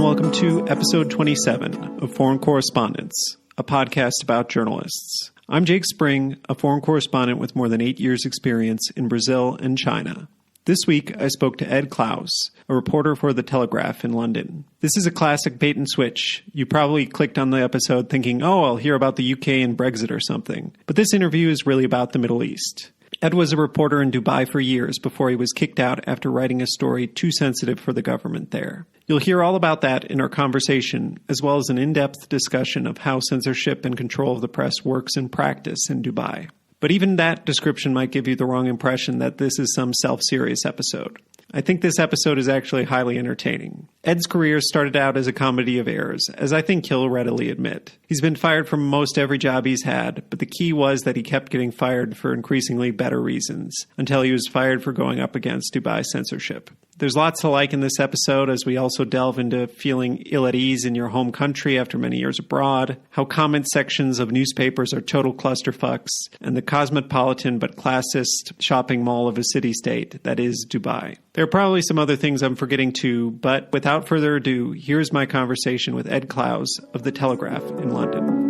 and welcome to episode 27 of Foreign Correspondence, a podcast about journalists. I'm Jake Spring, a foreign correspondent with more than 8 years' experience in Brazil and China. This week, I spoke to Ed Clowes, a reporter for The Telegraph in London. This is a classic bait and switch. You probably clicked on the episode thinking, oh, I'll hear about the UK and Brexit or something. But this interview is really about the Middle East. Ed was a reporter in Dubai for years before he was kicked out after writing a story too sensitive for the government there. You'll hear all about that in our conversation, as well as an in-depth discussion of how censorship and control of the press works in practice in Dubai. But even that description might give you the wrong impression that this is some self-serious episode. I think this episode is actually highly entertaining. Ed's career started out as a comedy of errors, as I think he'll readily admit. He's been fired from most every job he's had, but the key was that he kept getting fired for increasingly better reasons, until he was fired for going up against Dubai censorship. There's lots to like in this episode, as we also delve into feeling ill at ease in your home country after many years abroad, how comment sections of newspapers are total clusterfucks, and the cosmopolitan but classist shopping mall of a city-state that is Dubai. There are probably some other things I'm forgetting too, but without further ado, here's my conversation with Ed Clowes of The Telegraph in London.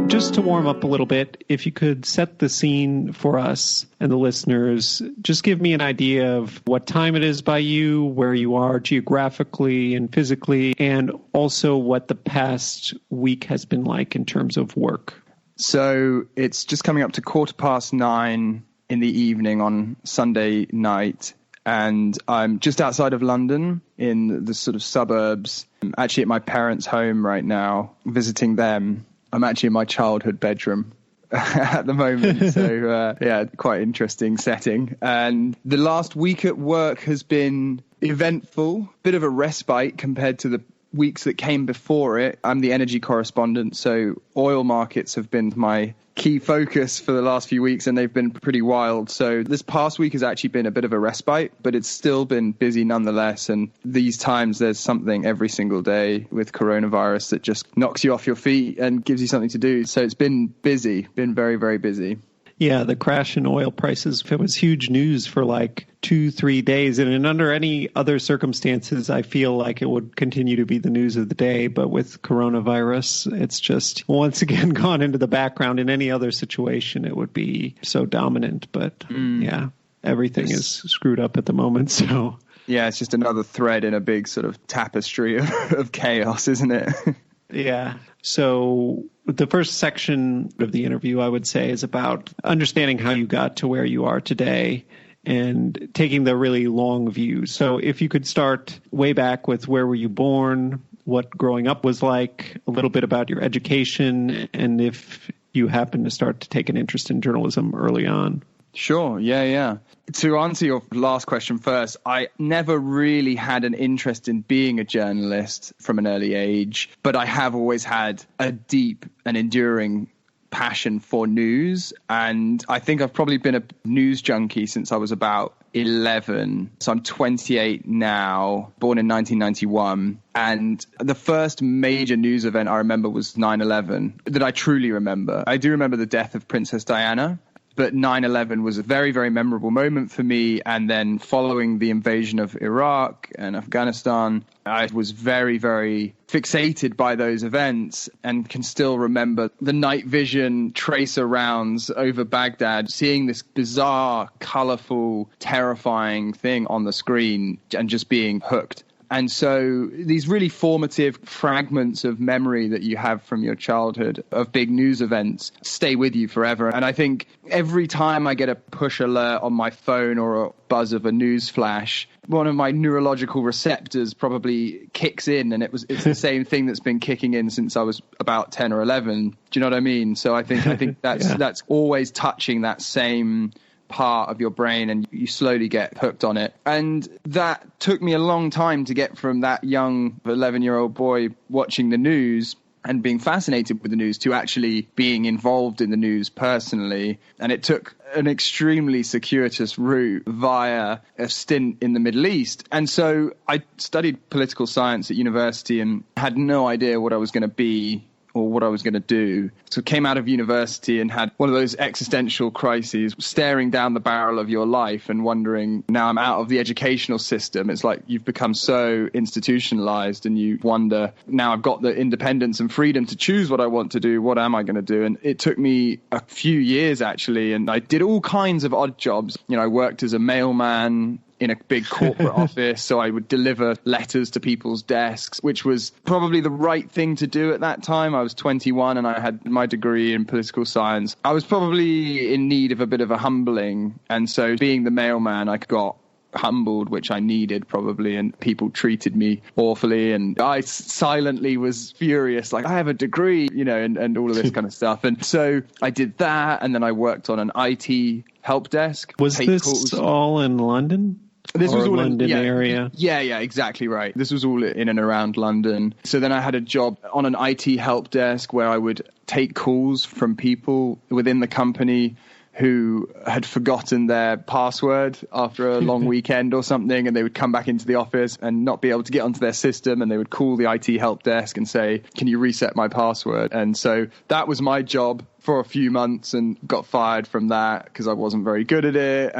Just to warm up a little bit, if you could set the scene for us and the listeners, just give me an idea of what time it is by you, where you are geographically and physically, and also what the past week has been like in terms of work. So it's just coming up to 9:15 in the evening on Sunday night, and I'm just outside of London in the sort of suburbs. I'm actually at my parents' home right now, visiting them. I'm actually in my childhood bedroom at the moment. So, quite interesting setting. And the last week at work has been eventful, bit of a respite compared to the weeks that came before it. I'm the energy correspondent, so oil markets have been my key focus for the last few weeks, and they've been pretty wild. So this past week has actually been a bit of a respite, but it's still been busy nonetheless. And these times there's something every single day with coronavirus that just knocks you off your feet and gives you something to do. So it's been busy, been very, very busy. Yeah, the crash in oil prices, it was huge news for like 2-3 days. And under any other circumstances, I feel like it would continue to be the news of the day. But with coronavirus, it's just once again gone into the background. In any other situation, it would be so dominant. But everything is screwed up at the moment. So yeah, it's just another thread in a big sort of tapestry of chaos, isn't it? Yeah. So the first section of the interview, I would say, is about understanding how you got to where you are today and taking the really long view. So if you could start way back with where were you born, what growing up was like, a little bit about your education, and if you happen to start to take an interest in journalism early on. Sure. Yeah. To answer your last question first, I never really had an interest in being a journalist from an early age, but I have always had a deep and enduring passion for news. And I think I've probably been a news junkie since I was about 11. So I'm 28 now, born in 1991. And the first major news event I remember was 9/11, that I truly remember. I do remember the death of Princess Diana. But 9/11 was a very, very memorable moment for me. And then following the invasion of Iraq and Afghanistan, I was very, very fixated by those events and can still remember the night vision tracer rounds over Baghdad, seeing this bizarre, colorful, terrifying thing on the screen and just being hooked. And so these really formative fragments of memory that you have from your childhood of big news events stay with you forever. And I think every time I get a push alert on my phone or a buzz of a news flash, one of my neurological receptors probably kicks in, and it's the same thing that's been kicking in since I was about 10 or 11. Do you know what I mean? So I think that's always touching that same part of your brain, and you slowly get hooked on it. And that took me a long time to get from that young 11-year-old boy watching the news and being fascinated with the news to actually being involved in the news personally. And it took an extremely circuitous route via a stint in the Middle East. And so I studied political science at university and had no idea what I was going to be or what I was going to do. So came out of university and had one of those existential crises, staring down the barrel of your life and wondering, now I'm out of the educational system. It's like you've become so institutionalized and you wonder, now I've got the independence and freedom to choose what I want to do. What am I going to do? And it took me a few years, actually, and I did all kinds of odd jobs. I worked as a mailman in a big corporate office, so I would deliver letters to people's desks, which was probably the right thing to do at that time. I was 21 and I had my degree in political science. I was probably in need of a bit of a humbling, and so being the mailman, I got humbled, which I needed probably, and people treated me awfully, and I silently was furious, like, I have a degree, and all of this kind of stuff. And so I did that, and then I worked on an IT help desk. Was this calls. All in London? This was all London area. Yeah, exactly right. This was all in and around London. So then I had a job on an IT help desk where I would take calls from people within the company who had forgotten their password after a long weekend or something, and they would come back into the office and not be able to get onto their system, and they would call the IT help desk and say, can you reset my password? And so that was my job for a few months, and got fired from that because I wasn't very good at it.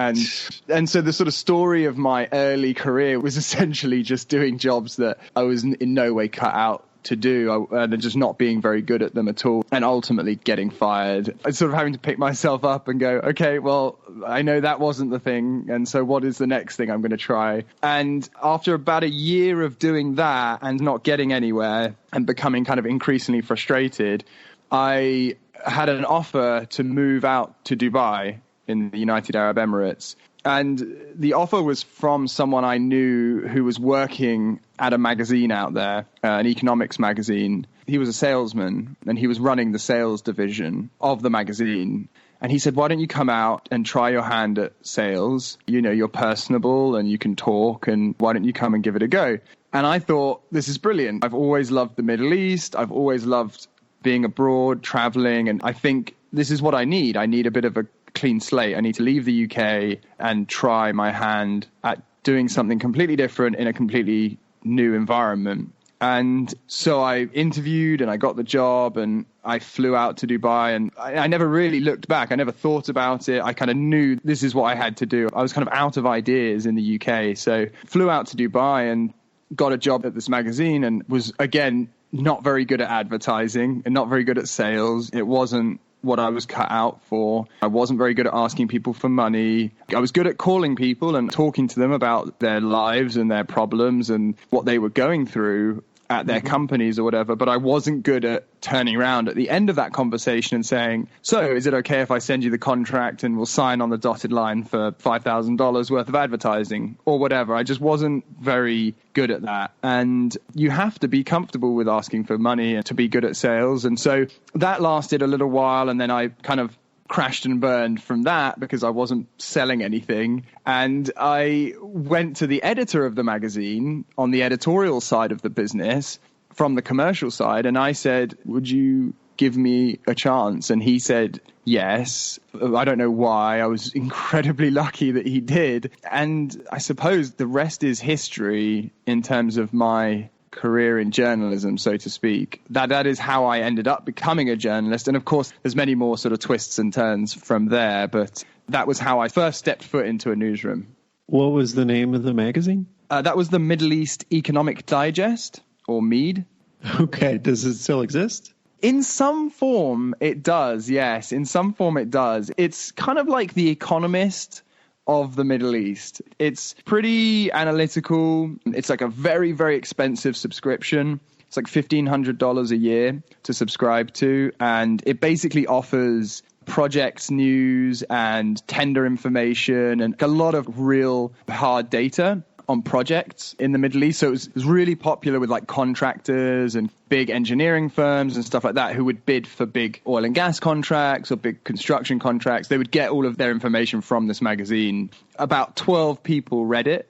And so the sort of story of my early career was essentially just doing jobs that I was in no way cut out to do, and just not being very good at them at all, and ultimately getting fired. And sort of having to pick myself up and go, okay, well, I know that wasn't the thing, and so what is the next thing I'm going to try? And after about a year of doing that and not getting anywhere and becoming kind of increasingly frustrated, I had an offer to move out to Dubai in the United Arab Emirates. And the offer was from someone I knew who was working at a magazine out there, an economics magazine. He was a salesman, and he was running the sales division of the magazine. And he said, why don't you come out and try your hand at sales? You're personable and you can talk, and why don't you come and give it a go? And I thought, this is brilliant. I've always loved the Middle East. I've always loved being abroad, traveling. And I think this is what I need. I need a bit of a clean slate. I need to leave the UK and try my hand at doing something completely different in a completely new environment. And so I interviewed and I got the job, and I flew out to Dubai, and I never really looked back. I never thought about it. I kind of knew this is what I had to do. I was kind of out of ideas in the UK. So flew out to Dubai and got a job at this magazine, and was, again, not very good at advertising and not very good at sales. It wasn't what I was cut out for. I wasn't very good at asking people for money. I was good at calling people and talking to them about their lives and their problems and what they were going through at their companies or whatever, but I wasn't good at turning around at the end of that conversation and saying, so is it okay if I send you the contract and we'll sign on the dotted line for $5,000 worth of advertising or whatever? I just wasn't very good at that. And you have to be comfortable with asking for money and to be good at sales. And so that lasted a little while, and then I kind of crashed and burned from that because I wasn't selling anything. And I went to the editor of the magazine on the editorial side of the business from the commercial side, and I said, would you give me a chance? And he said yes. I don't know why. I was incredibly lucky that he did. And I suppose the rest is history in terms of my career in journalism, so to speak. That is how I ended up becoming a journalist. And of course, there's many more sort of twists and turns from there, but that was how I first stepped foot into a newsroom. What was the name of the magazine? That was the Middle East Economic Digest, or MEAD. Okay. Does it still exist? In some form, it does, yes. In some form, it does. It's kind of like The Economist of the Middle East. It's pretty analytical. It's like a very, very expensive subscription. It's like $1,500 a year to subscribe to. And it basically offers projects news and tender information and a lot of real hard data on projects in the Middle East. So it was really popular with like contractors and big engineering firms and stuff like that who would bid for big oil and gas contracts or big construction contracts. They would get all of their information from this magazine. About 12 people read it,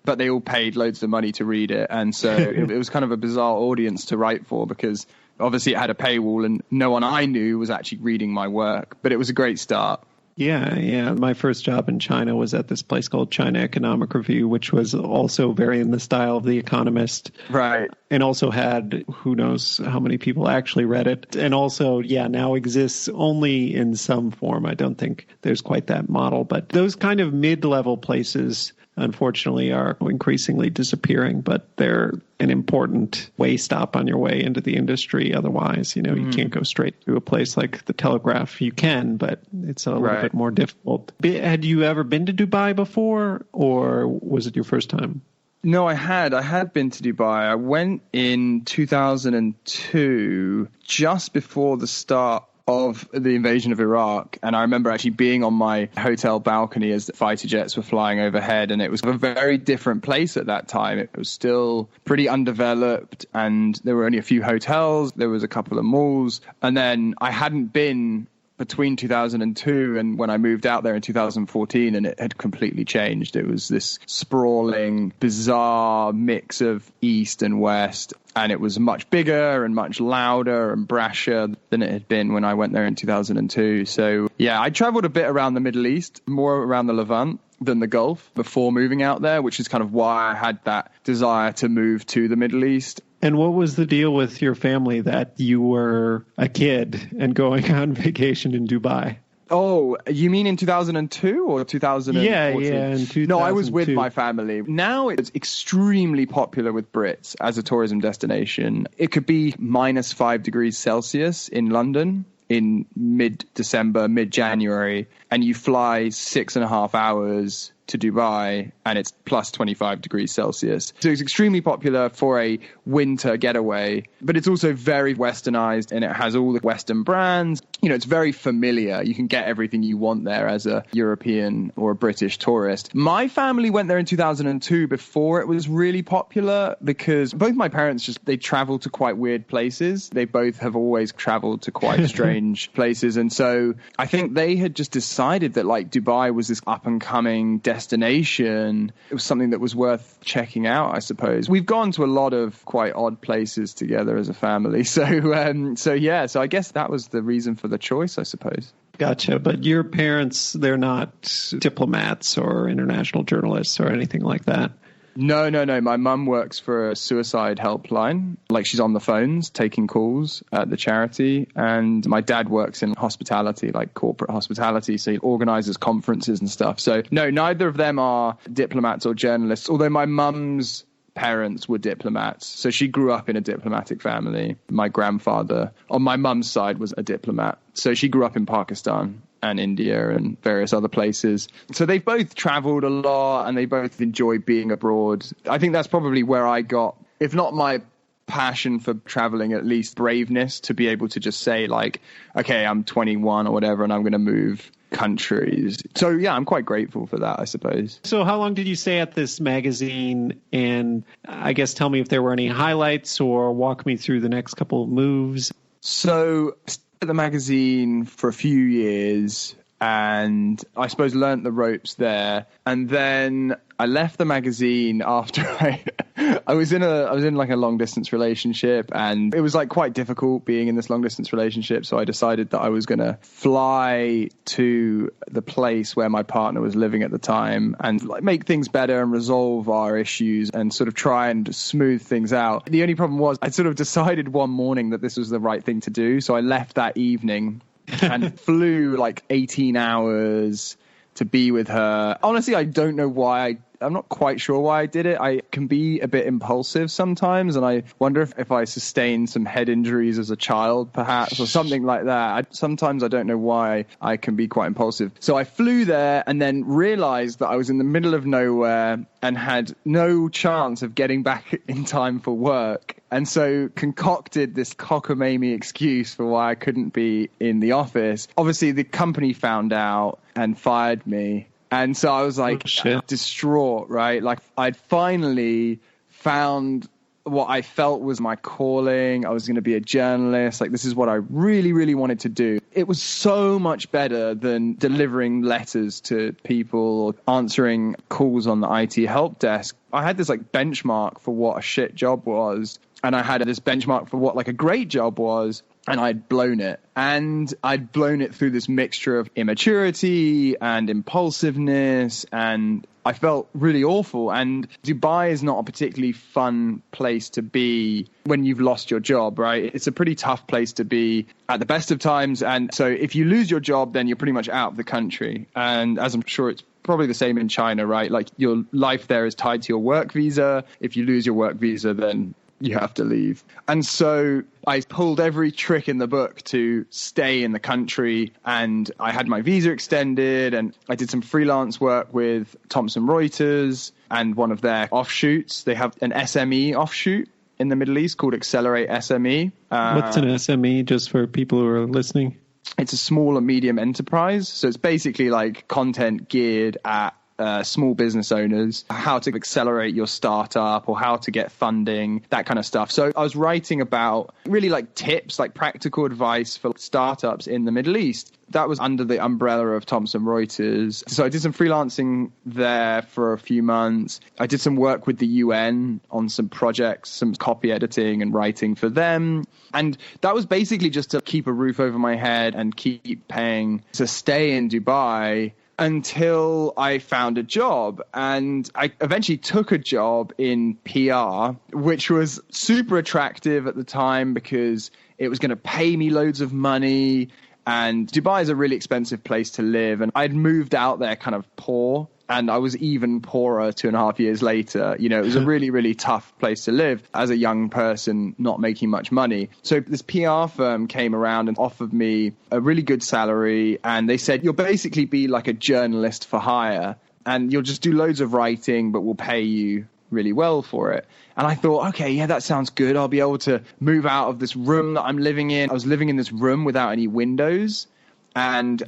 but they all paid loads of money to read it. And so it was kind of a bizarre audience to write for, because obviously it had a paywall and no one I knew was actually reading my work, but it was a great start. Yeah. My first job in China was at this place called China Economic Review, which was also very in the style of The Economist. Right. And also had, who knows how many people actually read it. And also, now exists only in some form. I don't think there's quite that model. But those kind of mid-level places, unfortunately, are increasingly disappearing, but they're an important way stop on your way into the industry. Otherwise, you can't go straight to a place like the Telegraph. You can, but it's a little bit more difficult. Had you ever been to Dubai before, or was it your first time? No, I had been to Dubai. I went in 2002, just before the start of the invasion of Iraq. And I remember actually being on my hotel balcony as the fighter jets were flying overhead. And it was a very different place at that time. It was still pretty undeveloped and there were only a few hotels. There was a couple of malls. And then I hadn't been between 2002 and when I moved out there in 2014, and it had completely changed. It was this sprawling, bizarre mix of East and West, and it was much bigger and much louder and brasher than it had been when I went there in 2002. So I traveled a bit around the Middle East, more around the Levant than the Gulf before moving out there, which is kind of why I had that desire to move to the Middle East. And what was the deal with your family that you were a kid and going on vacation in Dubai? Oh, you mean in 2002 or 2014? Yeah, in 2002. No, I was with my family. Now it's extremely popular with Brits as a tourism destination. It could be minus 5 degrees Celsius in London in mid-December, mid-January, and you fly 6.5 hours to Dubai and it's plus 25 degrees Celsius. So it's extremely popular for a winter getaway, but it's also very westernized and it has all the Western brands. It's very familiar. You can get everything you want there as a European or a British tourist. My family went there in 2002 before it was really popular because both my parents they travel to quite weird places. They both have always traveled to quite strange places. And so I think they had just decided that like Dubai was this up and coming destination. It was something that was worth checking out, I suppose. We've gone to a lot of quite odd places together as a family. So I guess that was the reason for the choice, I suppose. Gotcha. But your parents, they're not diplomats or international journalists or anything like that? No. My mum works for a suicide helpline. Like she's on the phones taking calls at the charity. And my dad works in hospitality, like corporate hospitality. So he organizes conferences and stuff. So no, neither of them are diplomats or journalists. Although my mum's parents were diplomats. So she grew up in a diplomatic family. My grandfather on my mum's side was a diplomat. So she grew up in Pakistan and India and various other places. So they've both traveled a lot and they both enjoy being abroad. I think that's probably where I got, if not my passion for traveling, at least braveness to be able to just say like, okay, I'm 21 or whatever and I'm going to move countries. So yeah, I'm quite grateful for that, I suppose. So how long did you stay at this magazine? And I guess tell me if there were any highlights or walk me through the next couple of moves. So at the magazine for a few years and I suppose learnt the ropes there. And then I left the magazine after I was in like a long distance relationship and it was like quite difficult being in this long distance relationship. So I decided that I was going to fly to the place where my partner was living at the time and like make things better and resolve our issues and sort of try and smooth things out. The only problem was I'd sort of decided one morning that this was the right thing to do. So I left that evening and flew like 18 hours to be with her. Honestly, I don't know why. I'm not quite sure why I did it. I can be a bit impulsive sometimes, and I wonder if I sustained some head injuries as a child, perhaps, or something like that. Sometimes I don't know why I can be quite impulsive. So I flew there and then realized that I was in the middle of nowhere and had no chance of getting back in time for work. And so concocted this cockamamie excuse for why I couldn't be in the office. Obviously, the company found out and fired me. And so I was like distraught, right? Like I'd finally found what I felt was my calling. I was going to be a journalist. Like this is what I really, really wanted to do. It was so much better than delivering letters to people or answering calls on the IT help desk. I had this like benchmark for what a shit job was. And I had this benchmark for what like a great job was. and I'd blown it. And I'd blown it through this mixture of immaturity and impulsiveness, and I felt really awful. And Dubai is not a particularly fun place to be when you've lost your job, right? It's a pretty tough place to be at the best of times. And so if you lose your job, then you're pretty much out of the country. And as I'm sure it's probably the same in China, right? Like your life there is tied to your work visa. If you lose your work visa, then you have to leave. And so I pulled every trick in the book to stay in the country, and I had my visa extended, and I did some freelance work with Thomson Reuters and one of their offshoots. They have an SME offshoot in the Middle East called Accelerate SME. What's an SME, just for people who are listening? It's a small or medium enterprise. So it's basically like content geared at small business owners, how to accelerate your startup or how to get funding, that kind of stuff. So I was writing about really like tips, like practical advice for startups in the Middle East. That was under the umbrella of Thomson Reuters. So I did some freelancing there for a few months. I did some work with the UN on some projects, some copy editing and writing for them. And that was basically just to keep a roof over my head and keep paying to stay in Dubai until I found a job. And I eventually took a job in PR, which was super attractive at the time because it was going to pay me loads of money. And Dubai is a really expensive place to live. And I'd moved out there kind of poor, and I was even poorer 2.5 years later. You know, it was a really, really tough place to live as a young person, not making much money. So this PR firm came around and offered me a really good salary. And they said, you'll basically be like a journalist for hire, and you'll just do loads of writing, but we'll pay you really well for it. And I thought, okay, yeah, that sounds good. I'll be able to move out of this room that I'm living in. I was living in this room without any windows. And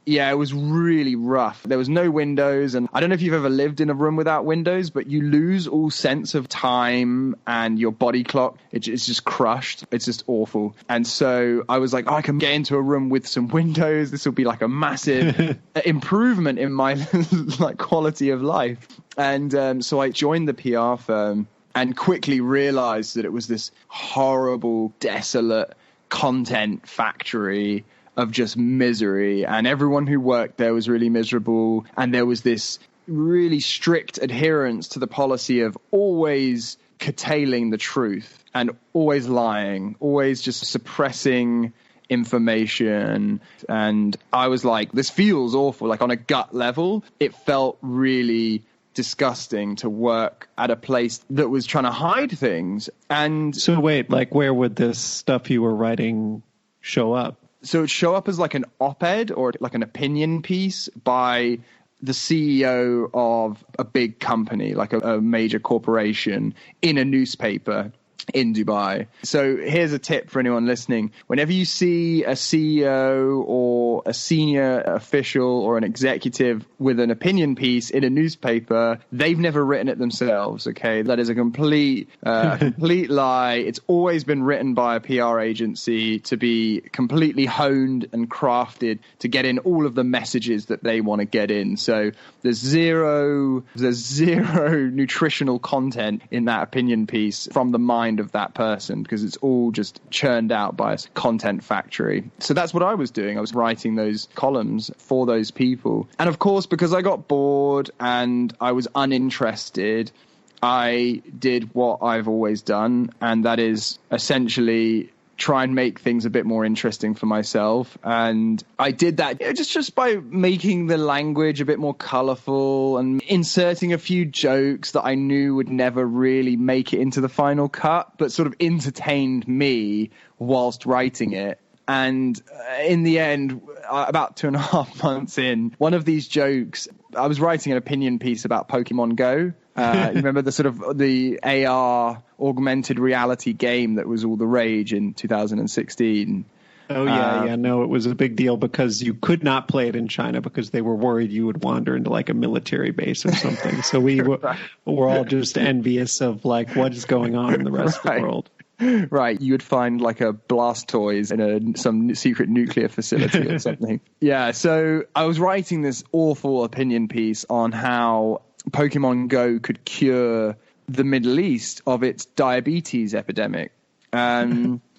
yeah, it was really rough. There was no windows. And I don't know if you've ever lived in a room without windows, but you lose all sense of time, and your body clock, it's just crushed. It's just awful. And so I was like, I can get into a room with some windows. This will be like a massive improvement in my like quality of life. And so I joined the PR firm and quickly realized that it was this horrible, desolate content factory of just misery, and everyone who worked there was really miserable. And there was this really strict adherence to the policy of always curtailing the truth and always lying, always just suppressing information. And I was like, this feels awful. Like on a gut level, it felt really disgusting to work at a place that was trying to hide things. And so wait, like where would this stuff you were writing show up? So it would show up as like an op-ed or like an opinion piece by the CEO of a big company, like a major corporation, in a newspaper in Dubai. So here's a tip for anyone listening. Whenever you see a CEO or a senior official or an executive with an opinion piece in a newspaper, they've never written it themselves, okay? That is a complete lie. It's always been written by a PR agency to be completely honed and crafted to get in all of the messages that they want to get in. So there's zero nutritional content in that opinion piece from the mind of that person, because it's all just churned out by a content factory. So that's what I was doing. I was writing those columns for those people. And of course, because I got bored and I was uninterested, I did what I've always done, and that is essentially try and make things a bit more interesting for myself. And I did that just by making the language a bit more colorful and inserting a few jokes that I knew would never really make it into the final cut, but sort of entertained me whilst writing it. And in the end, about 2.5 months in, one of these jokes, I was writing an opinion piece about Pokemon Go. You remember the sort of the AR augmented reality game that was all the rage in 2016? Oh, yeah. No, it was a big deal because you could not play it in China because they were worried you would wander into like a military base or something. So we were all just envious of like what is going on in the rest of the world. Right. You would find like a Blastoise in some secret nuclear facility or something. Yeah. So I was writing this awful opinion piece on how Pokemon Go could cure the Middle East of its diabetes epidemic.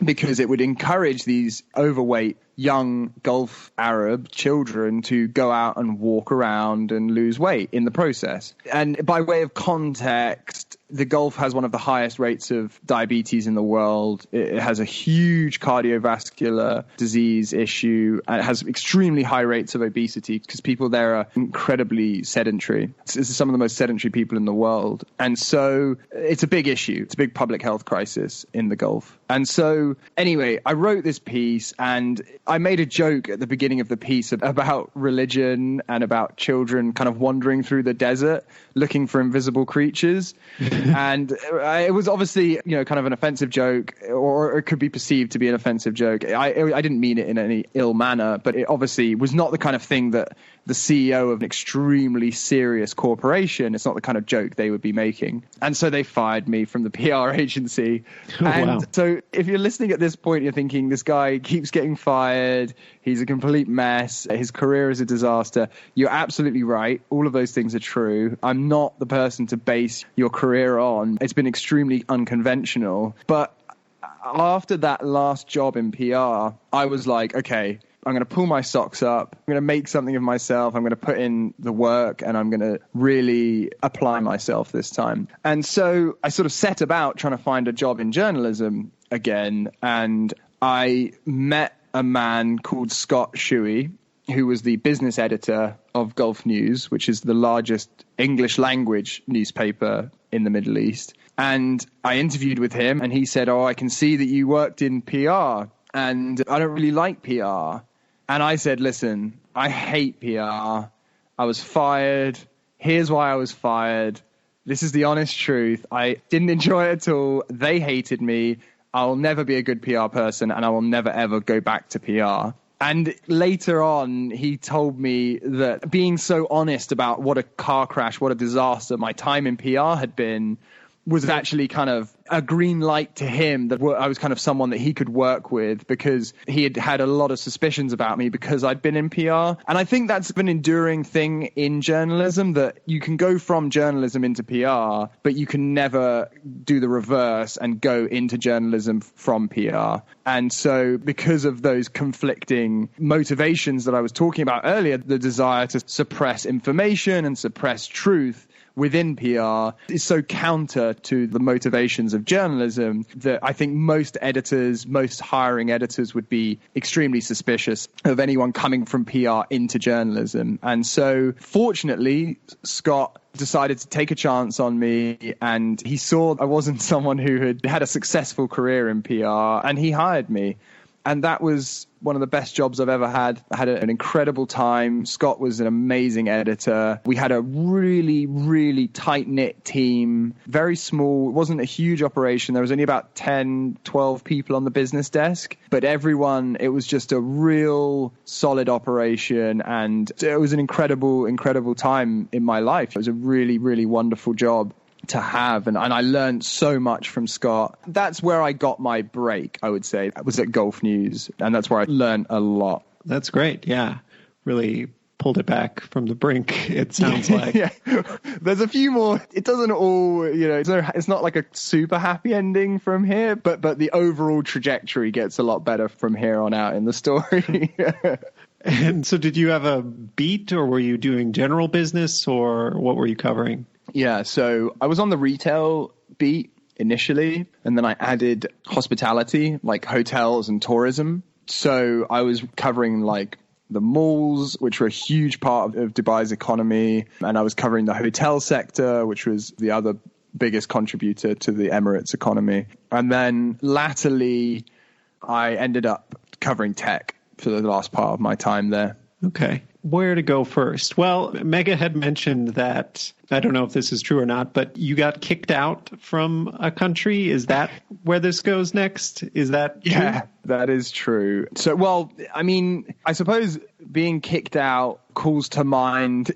because it would encourage these overweight young Gulf Arab children to go out and walk around and lose weight in the process. And by way of context, the Gulf has one of the highest rates of diabetes in the world. It has a huge cardiovascular disease issue. And it has extremely high rates of obesity because people there are incredibly sedentary. This is some of the most sedentary people in the world. And so it's a big issue. It's a big public health crisis in the Gulf. And so anyway, I wrote this piece and I made a joke at the beginning of the piece about religion and about children kind of wandering through the desert looking for invisible creatures. And it was obviously, kind of an offensive joke, or it could be perceived to be an offensive joke. I didn't mean it in any ill manner, but it obviously was not the kind of thing that the CEO of an extremely serious corporation, it's not the kind of joke they would be making. And so they fired me from the PR agency. Oh, and wow. So if you're listening at this point, you're thinking, this guy keeps getting fired. He's a complete mess. His career is a disaster. You're absolutely right. All of those things are true. I'm not the person to base your career on. It's been extremely unconventional. But after that last job in PR, I was like, okay, I'm going to pull my socks up. I'm going to make something of myself. I'm going to put in the work and I'm going to really apply myself this time. And so I sort of set about trying to find a job in journalism again. And I met a man called Scott Shuey, who was the business editor of Gulf News, which is the largest English language newspaper in the Middle East. And I interviewed with him and he said, I can see that you worked in PR and I don't really like PR. And I said, listen, I hate PR. I was fired. Here's why I was fired. This is the honest truth. I didn't enjoy it at all. They hated me. I'll never be a good PR person and I will never, ever go back to PR. And later on, he told me that being so honest about what a car crash, what a disaster my time in PR had been, was actually kind of a green light to him that I was kind of someone that he could work with, because he had had a lot of suspicions about me because I'd been in PR. And I think that's an enduring thing in journalism, that you can go from journalism into PR, but you can never do the reverse and go into journalism from PR. And so because of those conflicting motivations that I was talking about earlier, the desire to suppress information and suppress truth within PR is so counter to the motivations of journalism that I think most editors, most hiring editors would be extremely suspicious of anyone coming from PR into journalism. And so fortunately, Scott decided to take a chance on me, and he saw I wasn't someone who had had a successful career in PR, and he hired me. And that was one of the best jobs I've ever had. I had an incredible time. Scott was an amazing editor. We had a really, really tight-knit team, very small. It wasn't a huge operation. There was only about 10, 12 people on the business desk. But everyone, it was just a real solid operation. And it was an incredible, incredible time in my life. It was a really, really wonderful job to have, and I learned so much from Scott. That's where I got my break, I would say. I was at Gulf News, and that's where I learned a lot. That's great. Yeah. Really pulled it back from the brink, it sounds like. Yeah. There's a few more. It doesn't all, it's not like a super happy ending from here, but the overall trajectory gets a lot better from here on out in the story. And so did you have a beat, or were you doing general business, or what were you covering? Yeah, so I was on the retail beat initially, and then I added hospitality, like hotels and tourism. So I was covering like the malls, which were a huge part of Dubai's economy, and I was covering the hotel sector, which was the other biggest contributor to the Emirates economy. And then latterly, I ended up covering tech for the last part of my time there. Okay. Where to go first? Well, Mega had mentioned that, I don't know if this is true or not, but you got kicked out from a country. Is that where this goes next? Is that true? Yeah, that is true. So, well, I mean, I suppose being kicked out calls to mind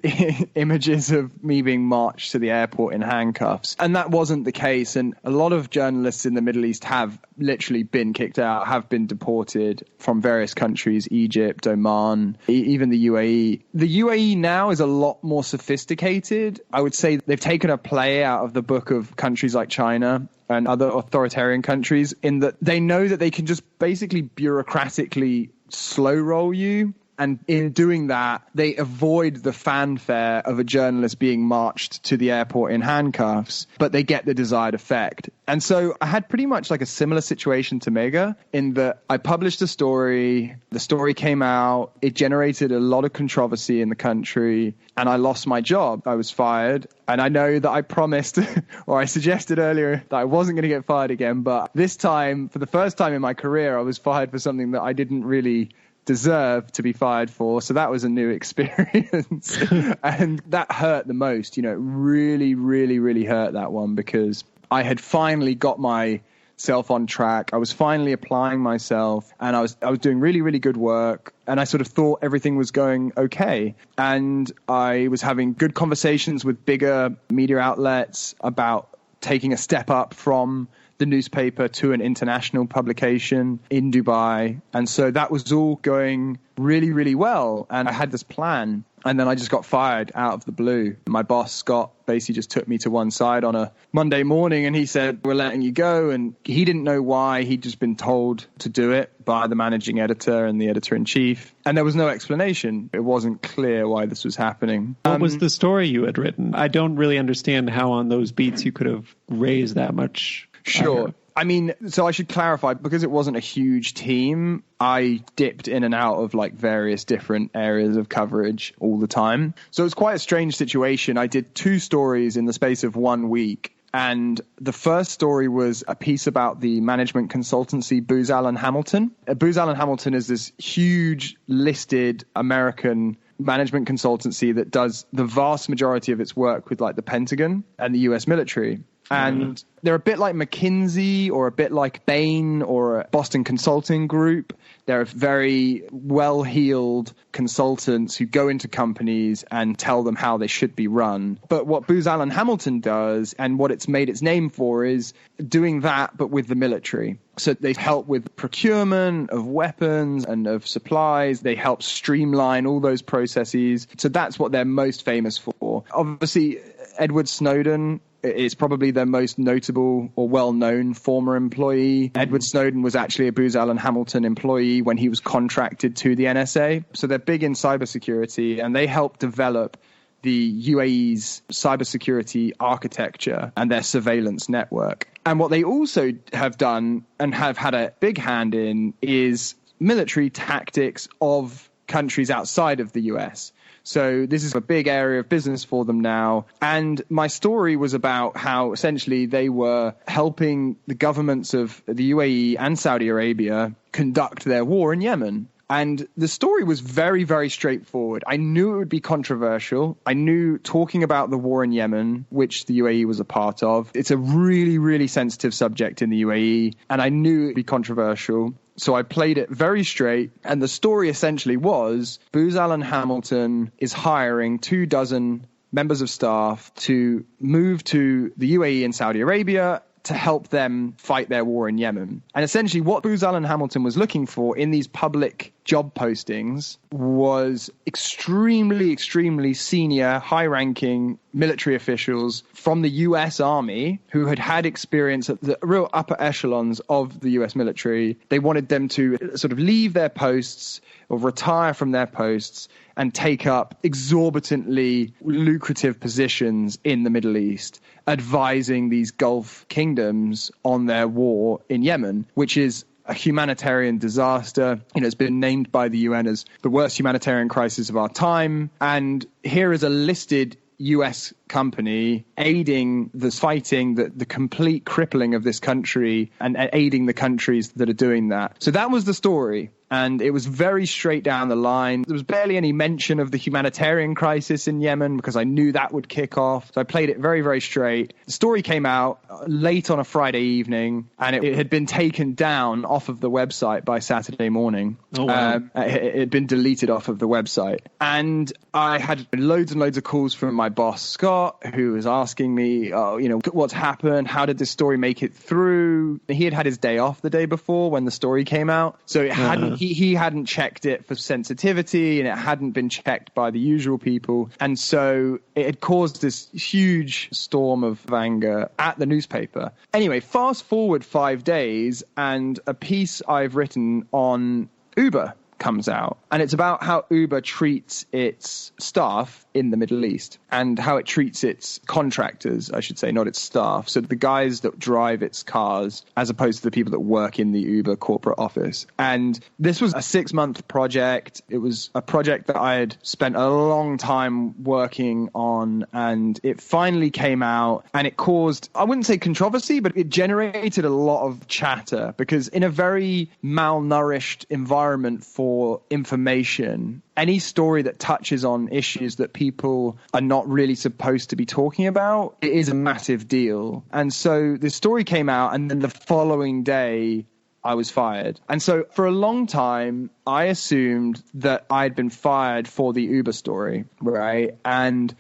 images of me being marched to the airport in handcuffs. And that wasn't the case. And a lot of journalists in the Middle East have literally been kicked out, have been deported from various countries, Egypt, Oman, even the UAE. The UAE now is a lot more sophisticated. I would say they've taken a play out of the book of countries like China and other authoritarian countries, in that they know that they can just basically bureaucratically slow roll you. And in doing that, they avoid the fanfare of a journalist being marched to the airport in handcuffs, but they get the desired effect. And so I had pretty much like a similar situation to Mega, in that I published a story, the story came out, it generated a lot of controversy in the country, and I lost my job. I was fired. And I know that I promised, or I suggested earlier, that I wasn't going to get fired again. But this time, for the first time in my career, I was fired for something that I didn't really deserve to be fired for. So that was a new experience. And that hurt the most. You know, it really, really, really hurt, that one, because I had finally got myself on track. I was finally applying myself, and I was doing really, really good work. And I sort of thought everything was going okay. And I was having good conversations with bigger media outlets about taking a step up from the newspaper to an international publication in Dubai. And so that was all going really, really well. And I had this plan. And then I just got fired out of the blue. My boss, Scott, basically just took me to one side on a Monday morning and he said, "We're letting you go." And he didn't know why. He'd just been told to do it by the managing editor and the editor-in-chief. And there was no explanation. It wasn't clear why this was happening. What was the story you had written? I don't really understand how on those beats you could have raised that much. Sure. I mean, so I should clarify, because it wasn't a huge team, I dipped in and out of like various different areas of coverage all the time. So it was quite a strange situation. I did 2 stories in the space of 1 week. And the first story was a piece about the management consultancy Booz Allen Hamilton. Booz Allen Hamilton is this huge listed American management consultancy that does the vast majority of its work with like the Pentagon and the US military. And they're a bit like McKinsey or a bit like Bain or a Boston Consulting Group. They're very well-heeled consultants who go into companies and tell them how they should be run. But what Booz Allen Hamilton does, and what it's made its name for, is doing that but with the military. So they help with procurement of weapons and of supplies. They help streamline all those processes. So that's what they're most famous for. Obviously, Edward Snowden is probably their most notable or well-known former employee. Edward Snowden was actually a Booz Allen Hamilton employee when he was contracted to the NSA. So they're big in cybersecurity, and they help develop the UAE's cybersecurity architecture and their surveillance network. And what they also have done and have had a big hand in is military tactics of countries outside of the US. So this is a big area of business for them now. And my story was about how essentially they were helping the governments of the UAE and Saudi Arabia conduct their war in Yemen. And the story was very, very straightforward. I knew it would be controversial. I knew talking about the war in Yemen, which the UAE was a part of, it's a really, really sensitive subject in the UAE. And I knew it would be controversial. So I played it very straight. And the story essentially was Booz Allen Hamilton is hiring 24 members of staff to move to the UAE and Saudi Arabia to help them fight their war in Yemen. And essentially what Booz Allen Hamilton was looking for in these public job postings was extremely, extremely senior, high-ranking military officials from the US Army who had experience at the real upper echelons of the US military. They wanted them to sort of leave their posts or retire from their posts and take up exorbitantly lucrative positions in the Middle East, advising these Gulf kingdoms on their war in Yemen, which is a humanitarian disaster. You know, it's been named by the UN as the worst humanitarian crisis of our time. And here is a listed US company aiding the fighting, the complete crippling of this country and aiding the countries that are doing that. So that was the story. And it was very straight down the line. There was barely any mention of the humanitarian crisis in Yemen because I knew that would kick off. So I played it very, very straight. The story came out late on a Friday evening, and it had been taken down off of the website by Saturday morning. Oh, wow. It had been deleted off of the website. And I had loads and loads of calls from my boss, Scott, who was asking me, what's happened? How did this story make it through? He had his day off the day before when the story came out. So it hadn't. He hadn't checked it for sensitivity, and it hadn't been checked by the usual people. And so it had caused this huge storm of anger at the newspaper. Anyway, fast forward 5 days, and a piece I've written on Uber comes out, and it's about how Uber treats its staff in the Middle East and how it treats its contractors, I should say, not its staff. So the guys that drive its cars as opposed to the people that work in the Uber corporate office. And this was a 6-month project. It was a project that I had spent a long time working on, and it finally came out, and it caused, I wouldn't say controversy, but it generated a lot of chatter because in a very malnourished environment for information, any story that touches on issues that people are not really supposed to be talking about, it is a massive deal. And so the story came out, and then the following day I was fired. And so for a long time, I assumed that I'd been fired for the Uber story, right? And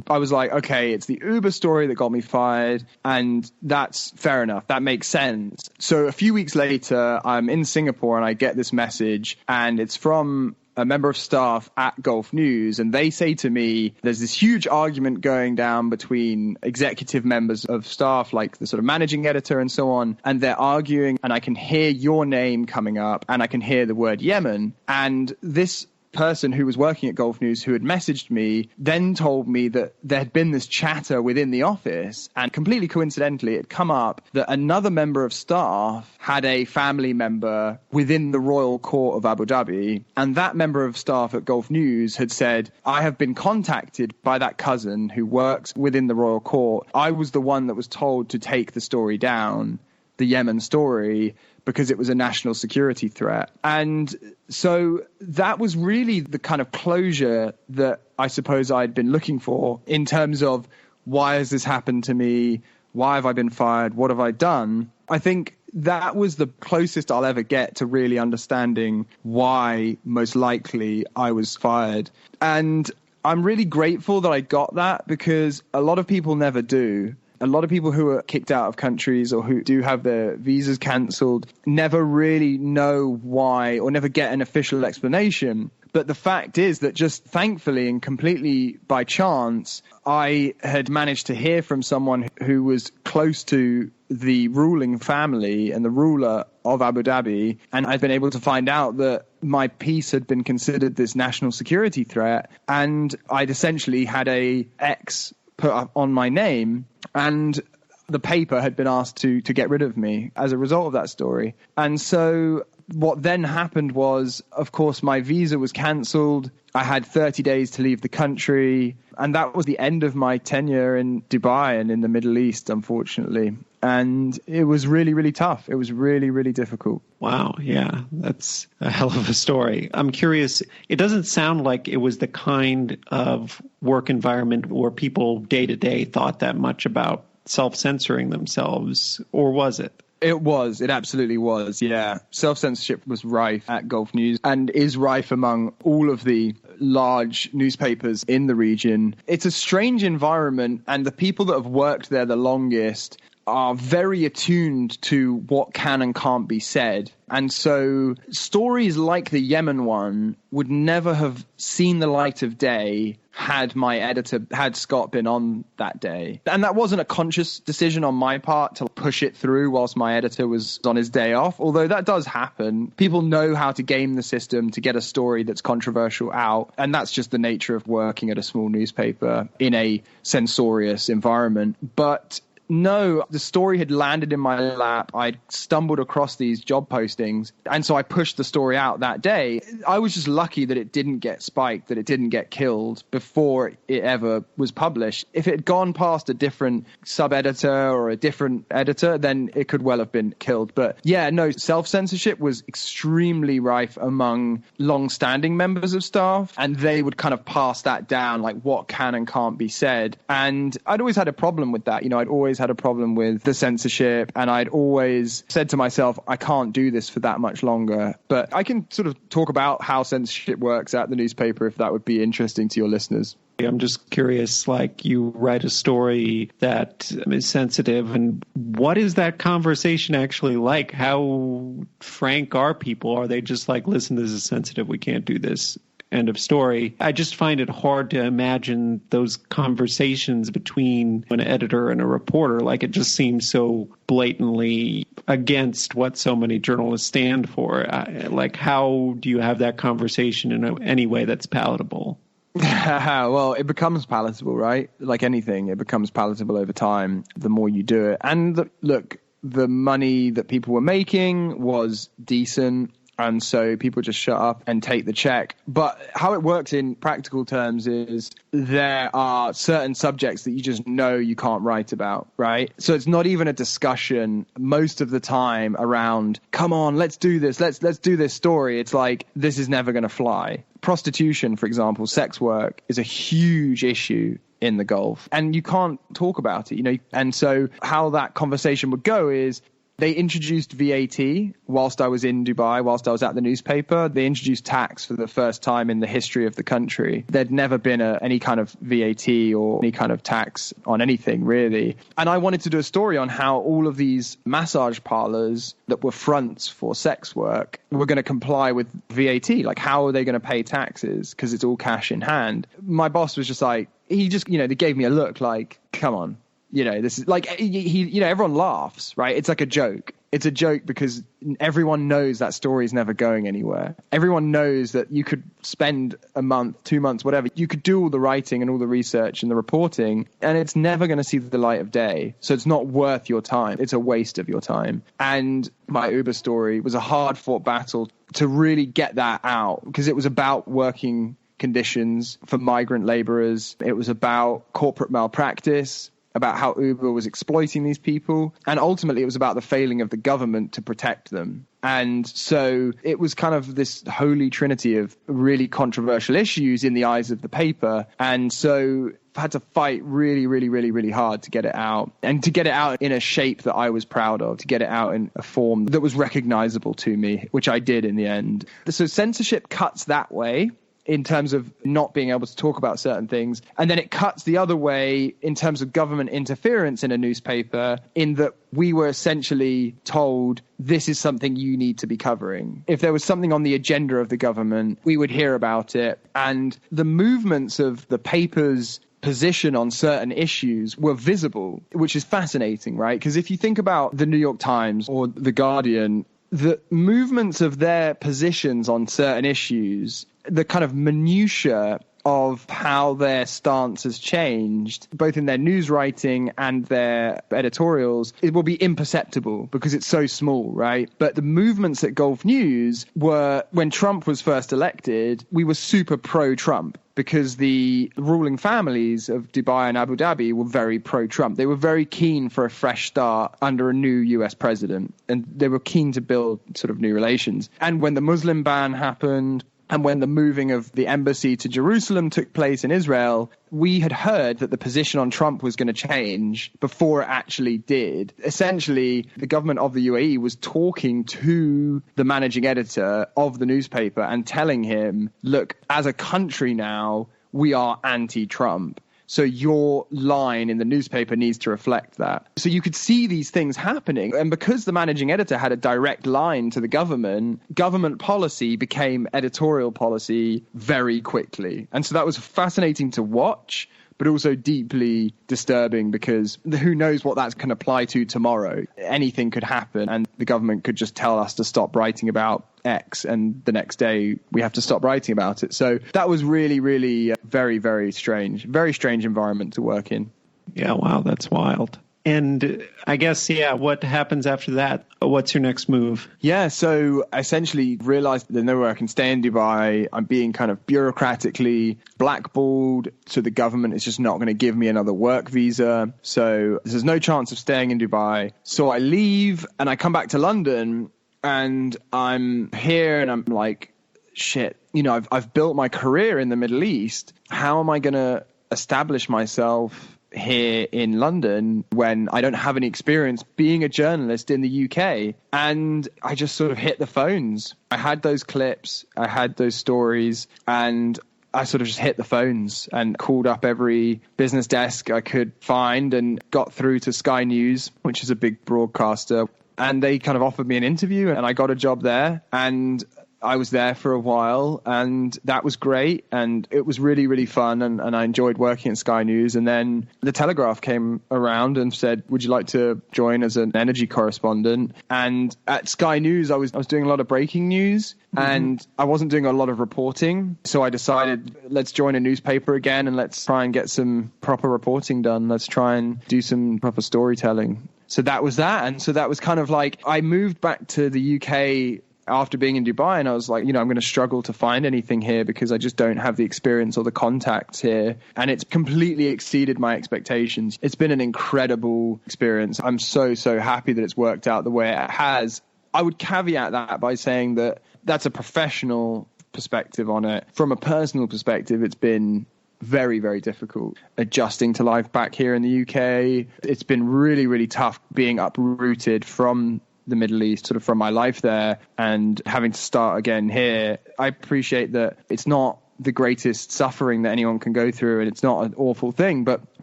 I was like, okay, it's the Uber story that got me fired, and that's fair enough. That makes sense. So a few weeks later, I'm in Singapore, and I get this message, and it's from a member of staff at Gulf News, and they say to me, there's this huge argument going down between executive members of staff, like the sort of managing editor and so on, and they're arguing, and I can hear your name coming up, and I can hear the word Yemen. And this person who was working at Gulf News who had messaged me then told me that there had been this chatter within the office, and completely coincidentally it had come up that another member of staff had a family member within the royal court of Abu Dhabi, and that member of staff at Gulf News had said, I have been contacted by that cousin who works within the royal court. I was the one that was told to take the story down, the Yemen story, because it was a national security threat. And so that was really the kind of closure that I suppose I'd been looking for in terms of, why has this happened to me? Why have I been fired? What have I done? I think that was the closest I'll ever get to really understanding why most likely I was fired. And I'm really grateful that I got that, because a lot of people never do. A lot of people who are kicked out of countries or who do have their visas cancelled never really know why, or never get an official explanation. But the fact is that just thankfully and completely by chance, I had managed to hear from someone who was close to the ruling family and the ruler of Abu Dhabi. And I'd been able to find out that my piece had been considered this national security threat. And I'd essentially had a X put up on my name, and the paper had been asked to get rid of me as a result of that story. And so what then happened was, of course, my visa was cancelled. I had 30 days to leave the country, and that was the end of my tenure in Dubai and in the Middle East, unfortunately. And it was really, really tough. It was really, really difficult. Wow. Yeah, that's a hell of a story. I'm curious. It doesn't sound like it was the kind of work environment where people day to day thought that much about self-censoring themselves, or was it? It was. It absolutely was. Yeah. Self-censorship was rife at Gulf News and is rife among all of the large newspapers in the region. It's a strange environment, and the people that have worked there the longest are very attuned to what can and can't be said. And so stories like the Yemen one would never have seen the light of day had my editor, had Scott been on that day. And that wasn't a conscious decision on my part to push it through whilst my editor was on his day off, although that does happen. People know how to game the system to get a story that's controversial out, and that's just the nature of working at a small newspaper in a censorious environment. But No, the story had landed in my lap. I'd stumbled across these job postings. And so I pushed the story out that day. I was just lucky that it didn't get spiked, that it didn't get killed before it ever was published. If it had gone past a different sub-editor or a different editor, then it could well have been killed. But yeah, no, self-censorship was extremely rife among long-standing members of staff. And they would kind of pass that down, like what can and can't be said. And I'd always had a problem with that. I'd always had a problem with the censorship, and I'd always said to myself, I can't do this for that much longer. But I can sort of talk about how censorship works at the newspaper if that would be interesting to your listeners. I'm just curious, like, you write a story that is sensitive, and what is that conversation actually like? How frank are people? Are they just like, listen, this is sensitive, we can't do this, end of story? I just find it hard to imagine those conversations between an editor and a reporter. Like, it just seems so blatantly against what so many journalists stand for. Like, how do you have that conversation in any way that's palatable? Well, it becomes palatable, right? Like anything, it becomes palatable over time, the more you do it. And look, the money that people were making was decent. And so people just shut up and take the check. But how it works in practical terms is there are certain subjects that you just know you can't write about, right? So it's not even a discussion most of the time around, come on, let's do this. Let's do this story. It's like, this is never going to fly. Prostitution, for example, sex work is a huge issue in the Gulf, and you can't talk about it, And so how that conversation would go is, they introduced VAT whilst I was in Dubai, whilst I was at the newspaper. They introduced tax for the first time in the history of the country. There'd never been any kind of VAT or any kind of tax on anything, really. And I wanted to do a story on how all of these massage parlors that were fronts for sex work were going to comply with VAT. Like, how are they going to pay taxes? Because it's all cash in hand. My boss was just like, they gave me a look like, come on. This is like, everyone laughs, right? It's like a joke. It's a joke because everyone knows that story is never going anywhere. Everyone knows that you could spend a month, 2 months, whatever. You could do all the writing and all the research and the reporting, and it's never going to see the light of day. So it's not worth your time. It's a waste of your time. And my Uber story was a hard-fought battle to really get that out, because it was about working conditions for migrant laborers. It was about corporate malpractice, about how Uber was exploiting these people. And ultimately, it was about the failing of the government to protect them. And so it was kind of this holy trinity of really controversial issues in the eyes of the paper. And so I had to fight really, really, really, really hard to get it out, and to get it out in a shape that I was proud of, to get it out in a form that was recognizable to me, which I did in the end. So censorship cuts that way, in terms of not being able to talk about certain things. And then it cuts the other way in terms of government interference in a newspaper, in that we were essentially told, this is something you need to be covering. If there was something on the agenda of the government, we would hear about it. And the movements of the paper's position on certain issues were visible, which is fascinating, right? Because if you think about the New York Times or the Guardian, the movements of their positions on certain issues, the kind of minutiae of how their stance has changed, both in their news writing and their editorials, it will be imperceptible because it's so small, right? But the movements at Gulf News were, when Trump was first elected, we were super pro-Trump, because the ruling families of Dubai and Abu Dhabi were very pro-Trump. They were very keen for a fresh start under a new US president, and they were keen to build sort of new relations. And when the Muslim ban happened, and when the moving of the embassy to Jerusalem took place in Israel, we had heard that the position on Trump was going to change before it actually did. Essentially, the government of the UAE was talking to the managing editor of the newspaper and telling him, look, as a country now, we are anti-Trump. So your line in the newspaper needs to reflect that. So you could see these things happening. And because the managing editor had a direct line to the government policy became editorial policy very quickly. And so that was fascinating to watch, but also deeply disturbing, because who knows what that can apply to tomorrow. Anything could happen, and the government could just tell us to stop writing about X, and the next day we have to stop writing about it. So that was really, really very, very strange environment to work in. Yeah, wow, that's wild. And I guess, what happens after that? What's your next move? Yeah, so I essentially realized there's nowhere I can stay in Dubai. I'm being kind of bureaucratically blackballed, so the government is just not going to give me another work visa. So there's no chance of staying in Dubai. So I leave and I come back to London, and I'm here and I'm like, shit, I've built my career in the Middle East. How am I going to establish myself here in London when I don't have any experience being a journalist in the UK? And I just sort of hit the phones. I had those clips, I had those stories, and I sort of just hit the phones and called up every business desk I could find and got through to Sky News, which is a big broadcaster. And they kind of offered me an interview and I got a job there. And I was there for a while, and that was great, and it was really, really fun, and I enjoyed working at Sky News. And then the Telegraph came around and said, would you like to join as an energy correspondent? And at Sky News, I was doing a lot of breaking news, and I wasn't doing a lot of reporting. So I decided, let's join a newspaper again, and let's try and get some proper reporting done. Let's try and do some proper storytelling. So that was that. And so that was kind of like, I moved back to the UK after being in Dubai, and I was like, I'm going to struggle to find anything here because I just don't have the experience or the contacts here. And it's completely exceeded my expectations. It's been an incredible experience. I'm so, so happy that it's worked out the way it has. I would caveat that by saying that that's a professional perspective on it. From a personal perspective, it's been very, very difficult adjusting to life back here in the UK. It's been really, really tough being uprooted from the Middle East, sort of from my life there, and having to start again here. I appreciate that it's not the greatest suffering that anyone can go through, and it's not an awful thing, but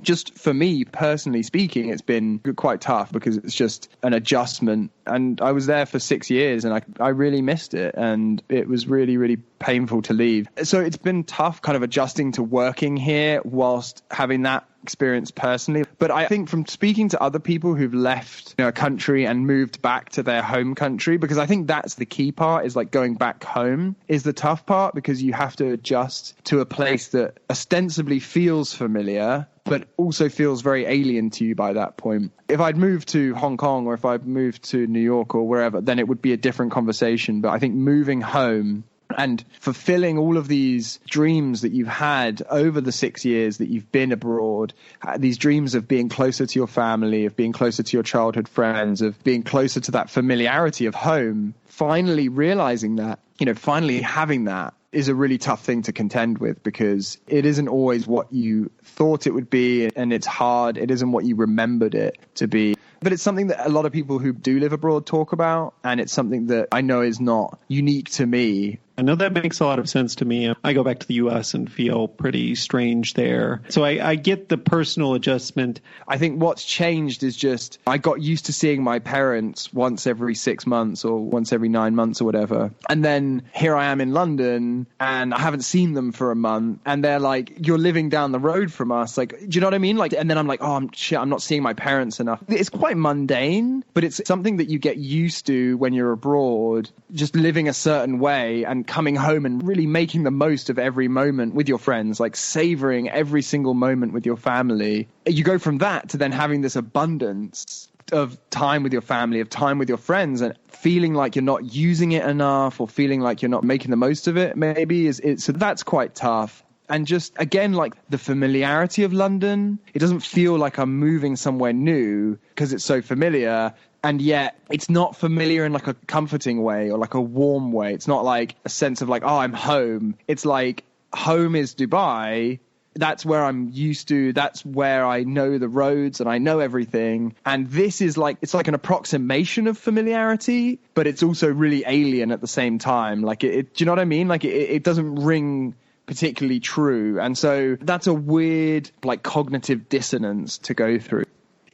just for me personally speaking, it's been quite tough because it's just an adjustment. And I was there for 6 years and I really missed it, and it was really, really painful to leave. So it's been tough kind of adjusting to working here whilst having that experience personally. But I think from speaking to other people who've left a country and moved back to their home country, because I think that's the key part, is like going back home is the tough part, because you have to adjust to a place that ostensibly feels familiar but also feels very alien to you by that point. If I'd moved to Hong Kong or if I'd moved to New York or wherever, then it would be a different conversation. But I think moving home and fulfilling all of these dreams that you've had over the 6 years that you've been abroad, these dreams of being closer to your family, of being closer to your childhood friends, of being closer to that familiarity of home, finally realizing that, finally having that is a really tough thing to contend with, because it isn't always what you thought it would be, and it's hard. It isn't what you remembered it to be. But it's something that a lot of people who do live abroad talk about, and it's something that I know is not unique to me. I know that makes a lot of sense to me. I go back to the U.S. and feel pretty strange there. So I get the personal adjustment. I think what's changed is just I got used to seeing my parents once every 6 months or once every 9 months or whatever. And then here I am in London and I haven't seen them for a month. And they're like, you're living down the road from us. Like, do you know what I mean? Like, and then I'm like, I'm not seeing my parents enough. It's quite mundane, but it's something that you get used to when you're abroad, just living a certain way and coming home and really making the most of every moment with your friends, like savoring every single moment with your family. You go from that to then having this abundance of time with your family, of time with your friends, and feeling like you're not using it enough or feeling like you're not making the most of it, maybe. So that's quite tough. And just, again, like the familiarity of London, it doesn't feel like I'm moving somewhere new because it's so familiar. And yet it's not familiar in like a comforting way or like a warm way. It's not like a sense of like, oh, I'm home. It's like home is Dubai. That's where I'm used to. That's where I know the roads and I know everything. And this is like, it's like an approximation of familiarity, but it's also really alien at the same time. Like do you know what I mean? Like it doesn't ring particularly true. And so that's a weird like cognitive dissonance to go through.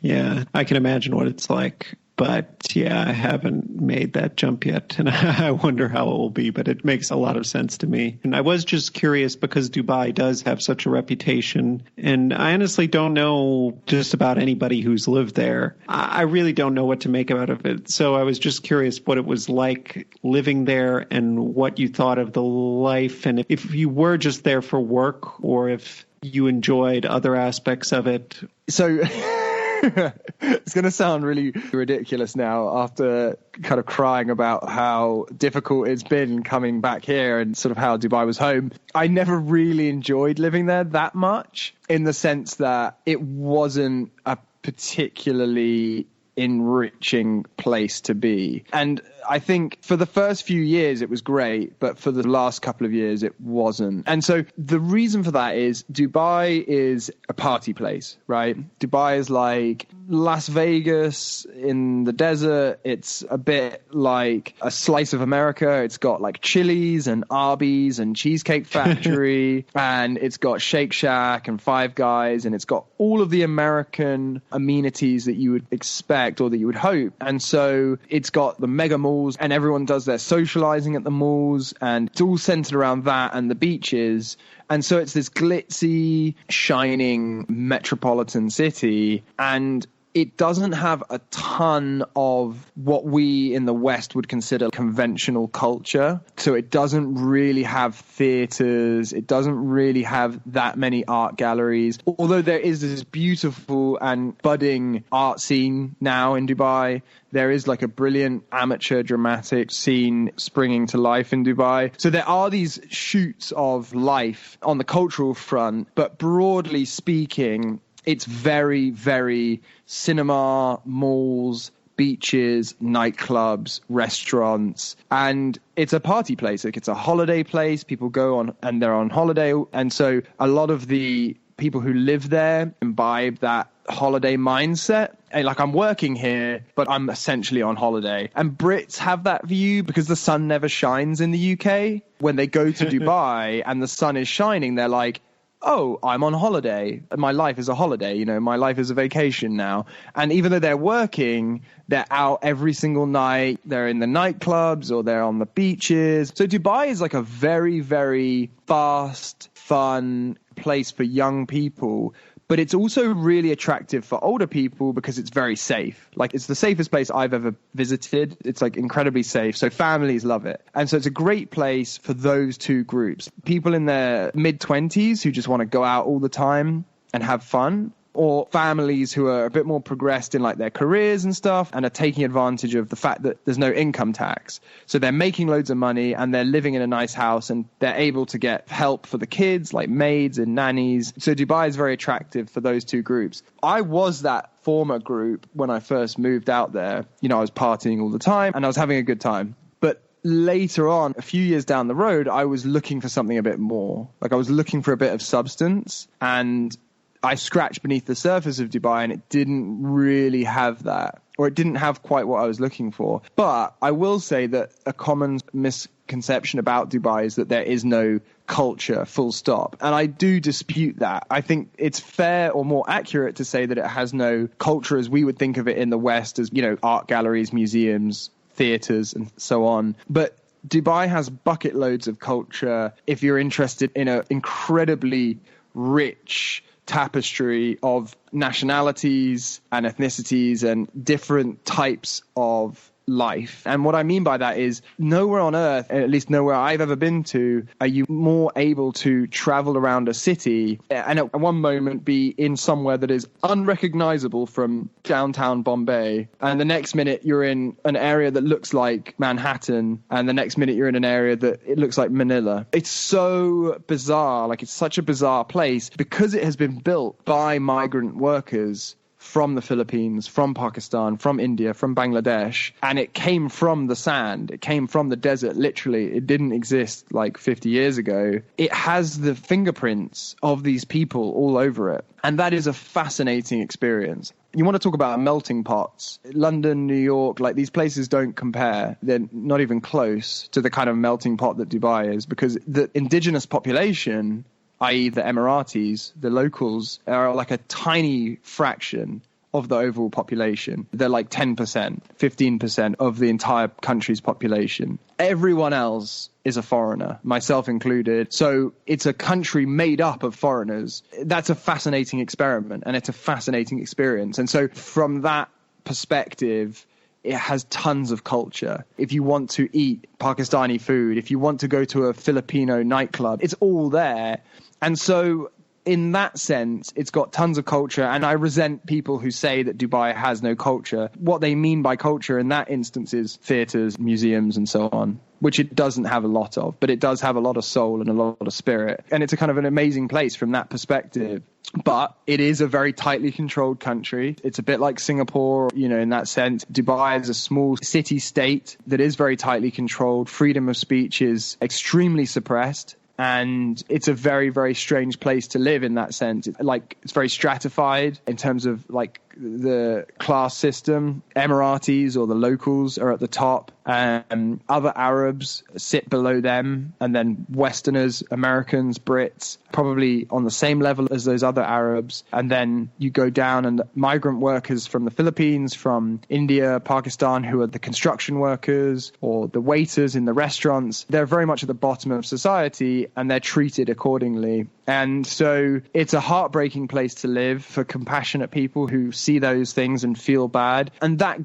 Yeah, I can imagine what it's like. But yeah, I haven't made that jump yet, and I wonder how it will be, but it makes a lot of sense to me. And I was just curious because Dubai does have such a reputation, and I honestly don't know just about anybody who's lived there. I really don't know what to make out of it. So I was just curious what it was like living there and what you thought of the life, and if you were just there for work or if you enjoyed other aspects of it. So It's going to sound really ridiculous now after kind of crying about how difficult it's been coming back here and sort of how Dubai was home. I never really enjoyed living there that much, in the sense that it wasn't a particularly enriching place to be. And I think for the first few years it was great, but for the last couple of years it wasn't. And so the reason for that is Dubai is a party place, right? Dubai is like Las Vegas in the desert. It's a bit like a slice of America. It's got like Chili's and Arby's and Cheesecake Factory and it's got Shake Shack and Five Guys, and it's got all of the American amenities that you would expect or that you would hope. And so it's got the mega malls, and everyone does their socializing at the malls, and it's all centered around that and the beaches. And so it's this glitzy, shining metropolitan city, and it doesn't have a ton of what we in the West would consider conventional culture. So it doesn't really have theaters. It doesn't really have that many art galleries. Although there is this beautiful and budding art scene now in Dubai. There is like a brilliant amateur dramatic scene springing to life in Dubai. So there are these shoots of life on the cultural front, but broadly speaking, it's very, very cinema, malls, beaches, nightclubs, restaurants, and it's a party place. Like, it's a holiday place. People go on and they're on holiday. And so a lot of the people who live there imbibe that holiday mindset. And like, I'm working here, but I'm essentially on holiday. And Brits have that view because the sun never shines in the UK. When they go to Dubai and the sun is shining, they're like, oh, I'm on holiday. My life is a holiday. You know, my life is a vacation now. And even though they're working, they're out every single night. They're in the nightclubs or they're on the beaches. So Dubai is like a very, very fast, fun place for young people. But it's also really attractive for older people because it's very safe. Like, it's the safest place I've ever visited. It's like incredibly safe. So families love it. And so it's a great place for those two groups. People in their mid-20s who just want to go out all the time and have fun, or families who are a bit more progressed in like their careers and stuff and are taking advantage of the fact that there's no income tax. So they're making loads of money and they're living in a nice house and they're able to get help for the kids, like maids and nannies. So Dubai is very attractive for those two groups. I was that former group when I first moved out there. You know, I was partying all the time and I was having a good time. But later on, a few years down the road, I was looking for something a bit more. Like, I was looking for a bit of substance, and I scratched beneath the surface of Dubai and it didn't really have that, or it didn't have quite what I was looking for. But I will say that a common misconception about Dubai is that there is no culture, full stop. And I do dispute that. I think it's fair or more accurate to say that it has no culture as we would think of it in the West, as, you know, art galleries, museums, theaters, and so on. But Dubai has bucket loads of culture if you're interested in an incredibly rich tapestry of nationalities and ethnicities and different types of life. And what I mean by that is, nowhere on earth, at least nowhere I've ever been to, are you more able to travel around a city and at one moment be in somewhere that is unrecognizable from downtown Bombay, and the next minute you're in an area that looks like Manhattan, and the next minute you're in an area that it looks like Manila. It's so bizarre. Like, it's such a bizarre place because it has been built by migrant workers from the Philippines, from Pakistan, from India, from Bangladesh, and it came from the sand. It came from the desert, literally. It didn't exist like 50 years ago. It has the fingerprints of these people all over it, and that is a fascinating experience. You want to talk about melting pots. London, New York, like, these places don't compare. They're not even close to the kind of melting pot that Dubai is, because the indigenous population, i.e. the Emiratis, the locals, are like a tiny fraction of the overall population. They're like 10%, 15% of the entire country's population. Everyone else is a foreigner, myself included. So it's a country made up of foreigners. That's a fascinating experiment, and it's a fascinating experience. And so from that perspective, it has tons of culture. If you want to eat Pakistani food, if you want to go to a Filipino nightclub, it's all there. And so in that sense, it's got tons of culture. And I resent people who say that Dubai has no culture. What they mean by culture in that instance is theaters, museums, and so on, which it doesn't have a lot of, but it does have a lot of soul and a lot of spirit. And it's a kind of an amazing place from that perspective. But it is a very tightly controlled country. It's a bit like Singapore, in that sense. Dubai is a small city state that is very tightly controlled. Freedom of speech is extremely suppressed. And it's a very, very strange place to live in that sense. It's very stratified in terms of the class system. Emiratis or the locals are at the top. Other Arabs sit below them. And then Westerners, Americans, Brits, probably on the same level as those other Arabs. And then you go down and migrant workers from the Philippines, from India, Pakistan, who are the construction workers or the waiters in the restaurants. They're very much at the bottom of society and they're treated accordingly. And so it's a heartbreaking place to live for compassionate people who see those things and feel bad. And that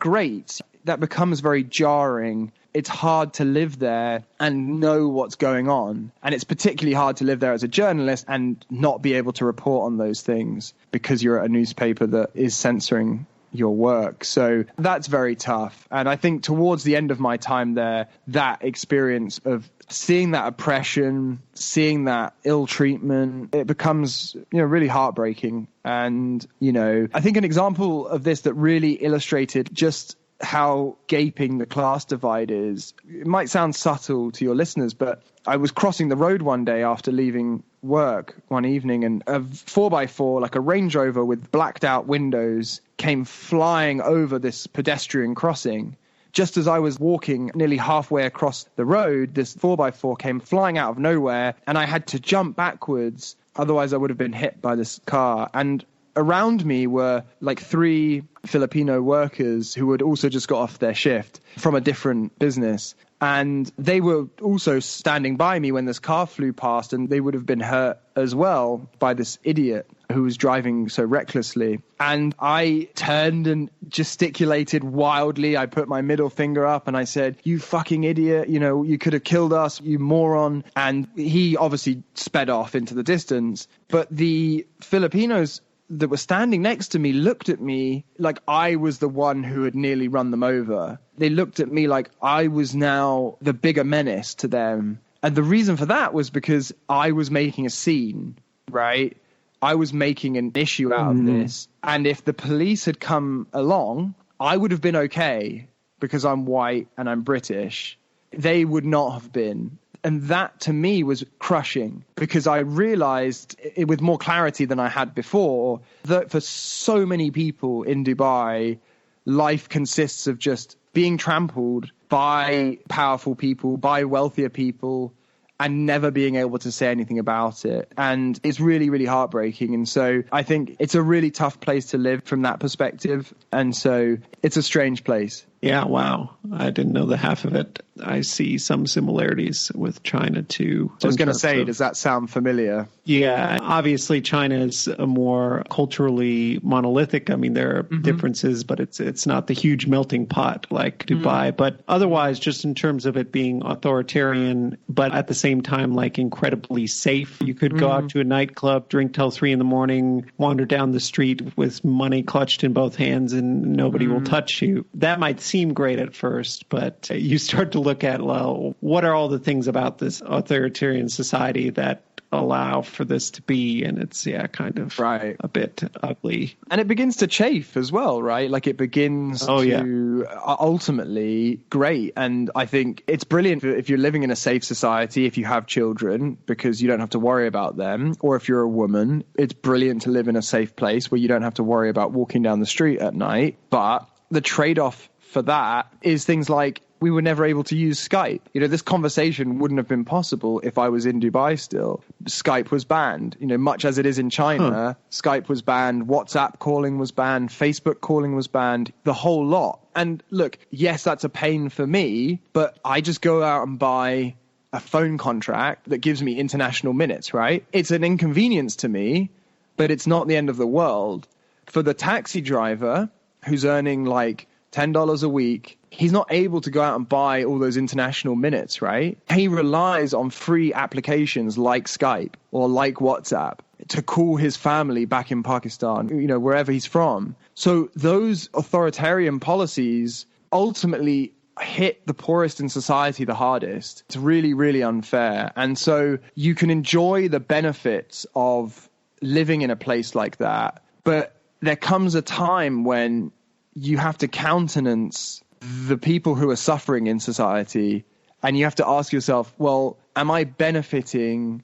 becomes very jarring. It's hard to live there and know what's going on. And it's particularly hard to live there as a journalist and not be able to report on those things because you're at a newspaper that is censoring your work. So that's very tough. And I think towards the end of my time there, that experience of seeing that oppression, seeing that ill treatment, it becomes, really heartbreaking. And, I think an example of this that really illustrated just how gaping the class divide is, it might sound subtle to your listeners, but I was crossing the road one day after leaving work one evening and a 4x4, like a Range Rover with blacked out windows, came flying over this pedestrian crossing. Just as I was walking nearly halfway across the road, this 4x4 came flying out of nowhere and I had to jump backwards. Otherwise I would have been hit by this car. And around me were 3 Filipino workers who had also just got off their shift from a different business. And they were also standing by me when this car flew past, and they would have been hurt as well by this idiot who was driving so recklessly. And I turned and gesticulated wildly. I put my middle finger up and I said, "You fucking idiot, you could have killed us, you moron." And he obviously sped off into the distance. But the Filipinos that were standing next to me looked at me like I was the one who had nearly run them over. They looked at me like I was now the bigger menace to them. And the reason for that was because I was making a scene, right? I was making an issue out of this. And if the police had come along, I would have been okay because I'm white and I'm British. They would not have been. And that to me was crushing because I realized with more clarity than I had before that for so many people in Dubai, life consists of just being trampled by powerful people, by wealthier people, and never being able to say anything about it. And it's really, really heartbreaking. And so I think it's a really tough place to live from that perspective. And so it's a strange place. Yeah, wow. I didn't know the half of it. I see some similarities with China too. I was going to say, does that sound familiar? Yeah, obviously China is a more culturally monolithic. I mean, there are differences, but it's not the huge melting pot like Dubai. But otherwise, just in terms of it being authoritarian, but at the same time, incredibly safe. You could go out to a nightclub, drink till 3 a.m, wander down the street with money clutched in both hands and nobody will touch you. That might seem great at first, but you start to look at, well, what are all the things about this authoritarian society that allow for this to be? And it's, kind of a bit ugly. And it begins to chafe as well, right? It begins to ultimately great. And I think it's brilliant if you're living in a safe society, if you have children, because you don't have to worry about them. Or if you're a woman, it's brilliant to live in a safe place where you don't have to worry about walking down the street at night. But the trade-off for that is things like we were never able to use Skype. This conversation wouldn't have been possible if I was in Dubai still. Skype was banned, much as it is in China. Skype was banned. WhatsApp calling was banned. Facebook calling was banned. The whole lot. And look, yes, that's a pain for me, but I just go out and buy a phone contract that gives me international minutes, right? It's an inconvenience to me, but it's not the end of the world. For the taxi driver who's earning $10 a week he's not able to go out and buy all those international minutes, right? He relies on free applications like Skype or like WhatsApp to call his family back in Pakistan, you know, wherever he's from. So those authoritarian policies ultimately hit the poorest in society the hardest. It's really, really unfair. And so you can enjoy the benefits of living in a place like that, but there comes a time when you have to countenance the people who are suffering in society, and you have to ask yourself, well, am I benefiting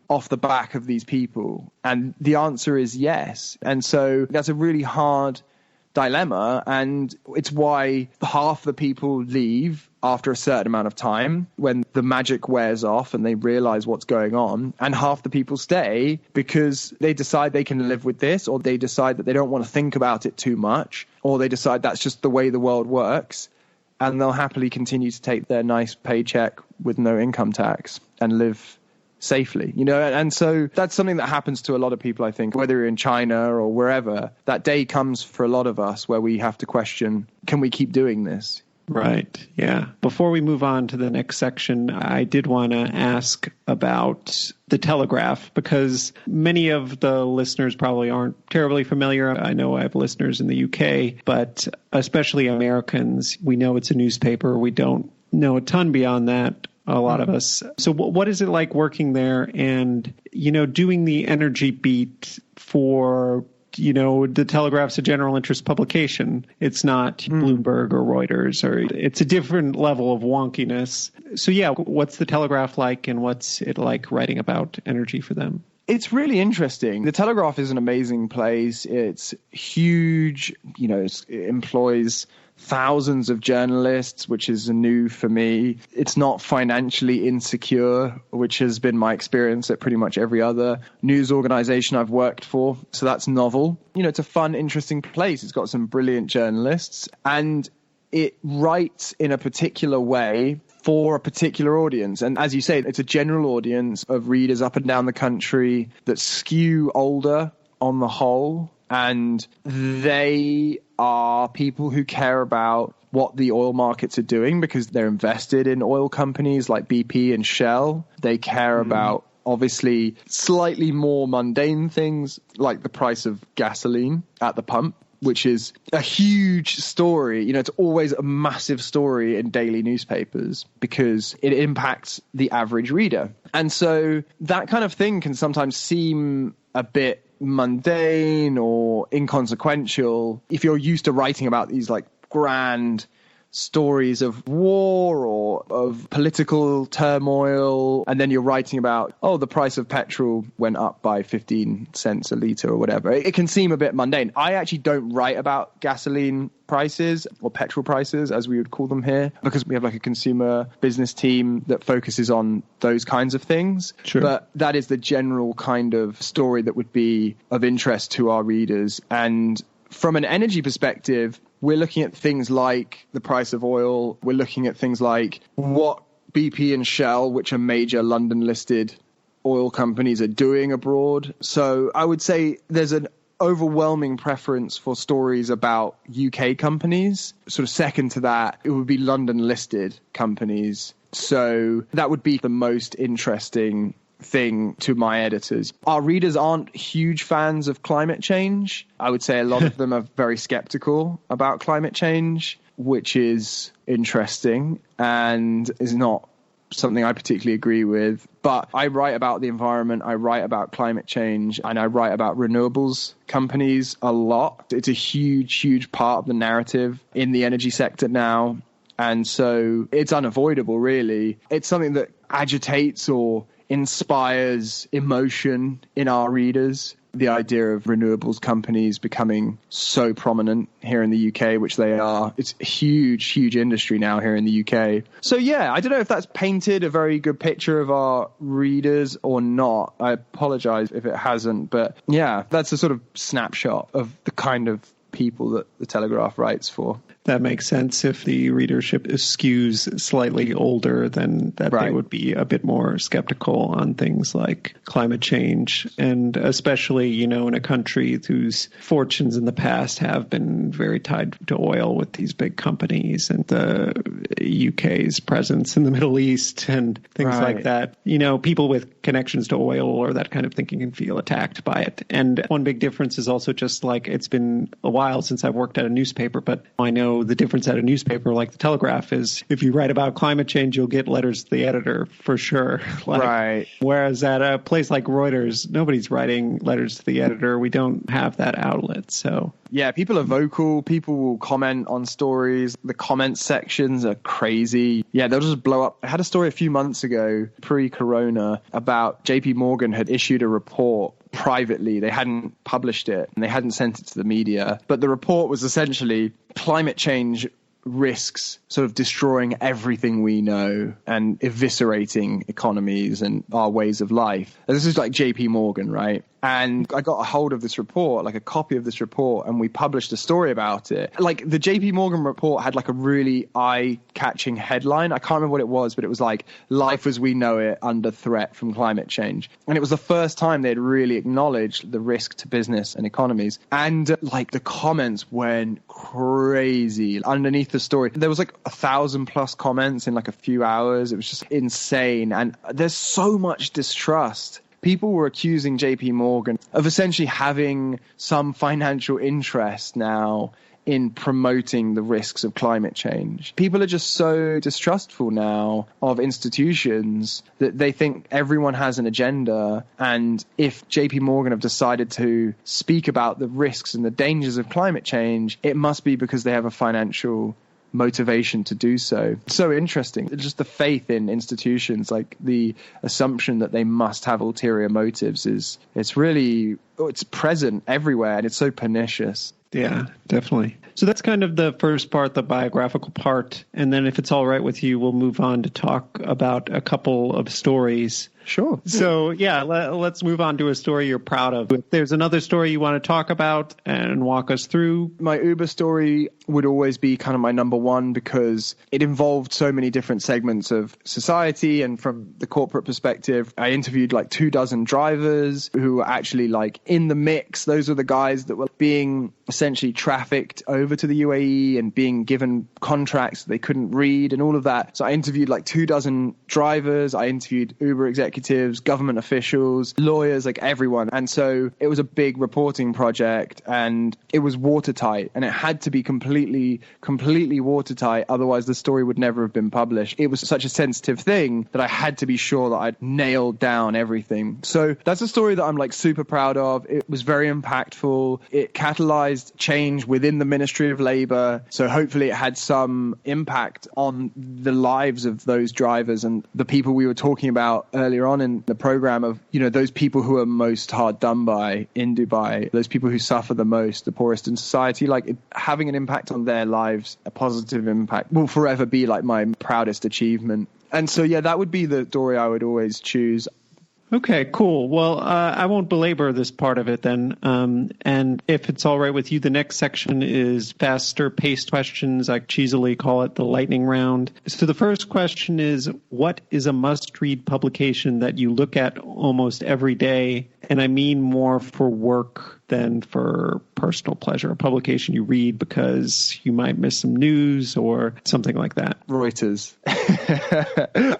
off the back of these people? And the answer is yes. And so that's a really hard dilemma, and it's why half the people leave after a certain amount of time when the magic wears off and they realize what's going on, and half the people stay because they decide they can live with this, or they decide that they don't want to think about it too much, or they decide that's just the way the world works, and they'll happily continue to take their nice paycheck with no income tax and live safely, you know. And so that's something that happens to a lot of people, I think, whether you're in China or wherever. That day comes for a lot of us where we have to question, can we keep doing this? Right. Yeah. Before we move on to the next section, I did want to ask about the Telegraph, because many of the listeners probably aren't terribly familiar. I know I have listeners in the UK, but especially Americans, we know it's a newspaper. We don't know a ton beyond that, a lot of us. So what is it like working there and, you know, doing the energy beat for, you know, the Telegraph's a general interest publication. It's not Bloomberg or Reuters, or it's a different level of wonkiness. So yeah, what's the Telegraph like, and what's it like writing about energy for them? It's really interesting. The Telegraph is an amazing place. It's huge. You know, it employs thousands of journalists, which is new for me. It's not financially insecure, which has been my experience at pretty much every other news organization I've worked for. So that's novel. You know, it's a fun, interesting place. It's got some brilliant journalists, and it writes in a particular way for a particular audience. And as you say, it's a general audience of readers up and down the country that skew older on the whole. And they are people who care about what the oil markets are doing because they're invested in oil companies like BP and Shell. They care about, obviously, slightly more mundane things like the price of gasoline at the pump, which is a huge story. You know, it's always a massive story in daily newspapers because it impacts the average reader. And so that kind of thing can sometimes seem a bit mundane or inconsequential if you're used to writing about these like grand stories of war or of political turmoil, and then you're writing about, oh, the price of petrol went up by 15 cents a litre or whatever. It can seem a bit mundane. I actually don't write about gasoline prices or petrol prices, as we would call them here, because we have like a consumer business team that focuses on those kinds of things. Sure. But that is the general kind of story that would be of interest to our readers. And from an energy perspective, we're looking at things like the price of oil. We're looking at things like what BP and Shell, which are major London-listed oil companies, are doing abroad. So I would say there's an overwhelming preference for stories about UK companies. Sort of second to that, it would be London-listed companies. So that would be the most interesting thing to my editors. Our readers aren't huge fans of climate change. I would say a lot of them are very skeptical about climate change, which is interesting and is not something I particularly agree with. But I write about the environment, I write about climate change, and I write about renewables companies a lot. It's a huge, huge part of the narrative in the energy sector now. And so it's unavoidable, really. It's something that agitates or inspires emotion in our readers. The idea of renewables companies becoming so prominent here in the UK, which they are. It's a huge, huge industry now here in the UK. So yeah, I don't know if that's painted a very good picture of our readers or not. I apologize if it hasn't, but yeah, that's a sort of snapshot of the kind of people that the Telegraph writes for. That makes sense. If the readership skews slightly older, then that they would be a bit more skeptical on things like climate change. And especially, in a country whose fortunes in the past have been very tied to oil with these big companies and the UK's presence in the Middle East and things like that. People with connections to oil or that kind of thinking can feel attacked by it. And one big difference is also just like it's been a while since I've worked at a newspaper, but I know the difference at a newspaper like the Telegraph is if you write about climate change, you'll get letters to the editor for sure. Whereas at a place like Reuters, nobody's writing letters to the editor. We don't have that outlet. So yeah, people are vocal. People will comment on stories. The comment sections are crazy. Yeah, they'll just blow up. I had a story a few months ago, pre-corona, about JP Morgan had issued a report privately. They hadn't published it and they hadn't sent it to the media. But the report was essentially climate change risks sort of destroying everything we know and eviscerating economies and our ways of life. And this is like JP Morgan, right? And I got a hold of this report, like a copy of this report, and we published a story about it. Like the JP Morgan report had like a really eye-catching headline. I can't remember what it was, but it was like life as we know it under threat from climate change. And it was the first time they'd really acknowledged the risk to business and economies. And like the comments went crazy underneath the story. There was like 1,000+ comments in like a few hours. It was just insane. And there's so much distrust. People were accusing JP Morgan of essentially having some financial interest now in promoting the risks of climate change. People are just so distrustful now of institutions that they think everyone has an agenda. And if JP Morgan have decided to speak about the risks and the dangers of climate change, it must be because they have a financial motivation to do so. So interesting. Just the faith in institutions, like the assumption that they must have ulterior motives it's present everywhere and it's so pernicious. Yeah, definitely. So that's kind of the first part, the biographical part. And then if it's all right with you, we'll move on to talk about a couple of stories. Sure. So, yeah, let's move on to a story you're proud of. If there's another story you want to talk about and walk us through. My Uber story would always be kind of my number one because it involved so many different segments of society. And from the corporate perspective, I interviewed like 24 drivers who were actually like in the mix. Those were the guys that were being essentially trafficked over to the UAE and being given contracts they couldn't read and all of that. So I interviewed like 24 drivers. I interviewed Uber executives, government officials, lawyers, like everyone. And so it was a big reporting project and it was watertight and it had to be completely watertight. Otherwise the story would never have been published. It was such a sensitive thing that I had to be sure that I'd nailed down everything. So that's a story that I'm like super proud of. It was very impactful. It catalyzed change within the Ministry of Labour. So hopefully it had some impact on the lives of those drivers and the people we were talking about earlier on in the program of, those people who are most hard done by in Dubai, those people who suffer the most, the poorest in society, having an impact on their lives, a positive impact will forever be like my proudest achievement. And so, yeah, that would be the story I would always choose. Okay, cool. Well, I won't belabor this part of it then. And if it's all right with you, the next section is faster paced questions. I cheesily call it the lightning round. So the first question is, what is a must-read publication that you look at almost every day? And I mean more for work than for personal pleasure. A publication you read because you might miss some news or something like that. Reuters.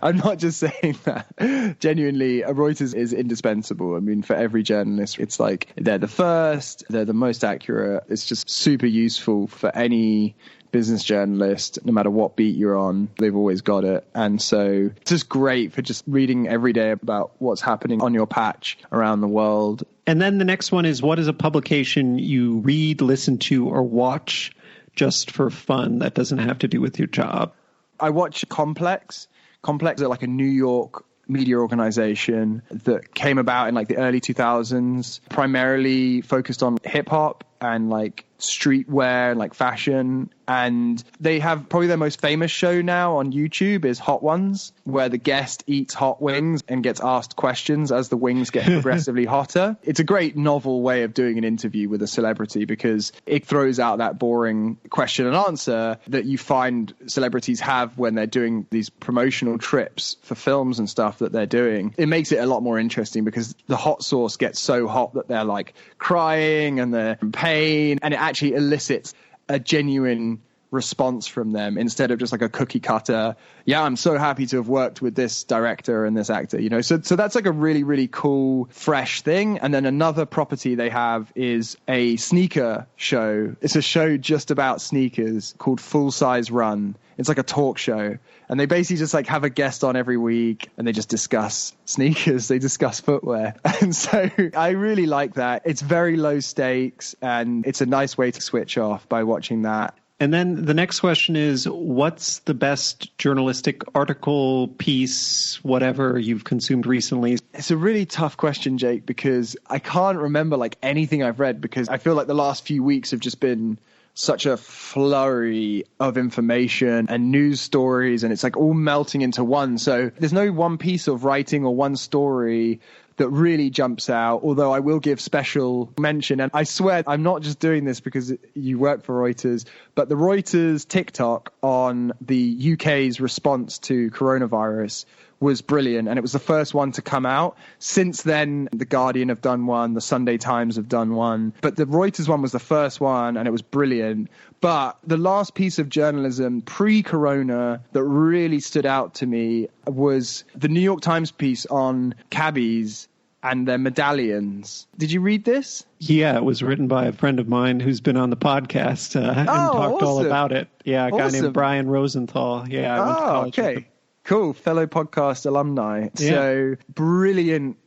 I'm not just saying that. Genuinely, Reuters is indispensable. I mean, for every journalist, it's like they're the first, they're the most accurate. It's just super useful for any business journalist, no matter what beat you're on, they've always got it. And so it's just great for just reading every day about what's happening on your patch around the world. And then the next one is, what is a publication you read, listen to, or watch just for fun that doesn't have to do with your job? I watch Complex. Complex is like a New York media organization that came about in like the early 2000s, primarily focused on hip hop and like streetwear and like fashion. And they have probably their most famous show now on YouTube is Hot Ones, where the guest eats hot wings and gets asked questions as the wings get progressively hotter. It's a great novel way of doing an interview with a celebrity because it throws out that boring question and answer that you find celebrities have when they're doing these promotional trips for films and stuff that they're doing. It makes it a lot more interesting because the hot sauce gets so hot that they're like crying and they're in pain, and it actually elicits a genuine response from them instead of just like a cookie cutter. Yeah, I'm so happy to have worked with this director and this actor, you know. So that's like a really, really cool, fresh thing. And then another property they have is a sneaker show. It's a show just about sneakers called Full Size Run. It's like a talk show. And they basically just like have a guest on every week and they just discuss sneakers. They discuss footwear. And so I really like that. It's very low stakes and it's a nice way to switch off by watching that. And then the next question is, what's the best journalistic article, piece, whatever you've consumed recently? It's a really tough question, Jake, because I can't remember like anything I've read because I feel like the last few weeks have just been such a flurry of information and news stories, and it's like all melting into one. So there's no one piece of writing or one story that really jumps out, although I will give special mention. And I swear I'm not just doing this because you work for Reuters, but the Reuters TikTok on the UK's response to coronavirus was brilliant. And it was the first one to come out. Since then, The Guardian have done one, the Sunday Times have done one. But the Reuters one was the first one and it was brilliant. But the last piece of journalism pre-corona that really stood out to me was the New York Times piece on cabbies and their medallions. Did you read this? Yeah, it was written by a friend of mine who's been on the podcast and talked all about it. Yeah, a guy named Brian Rosenthal. Yeah, I went to college with him. Cool. Fellow podcast alumni. Yeah. So brilliant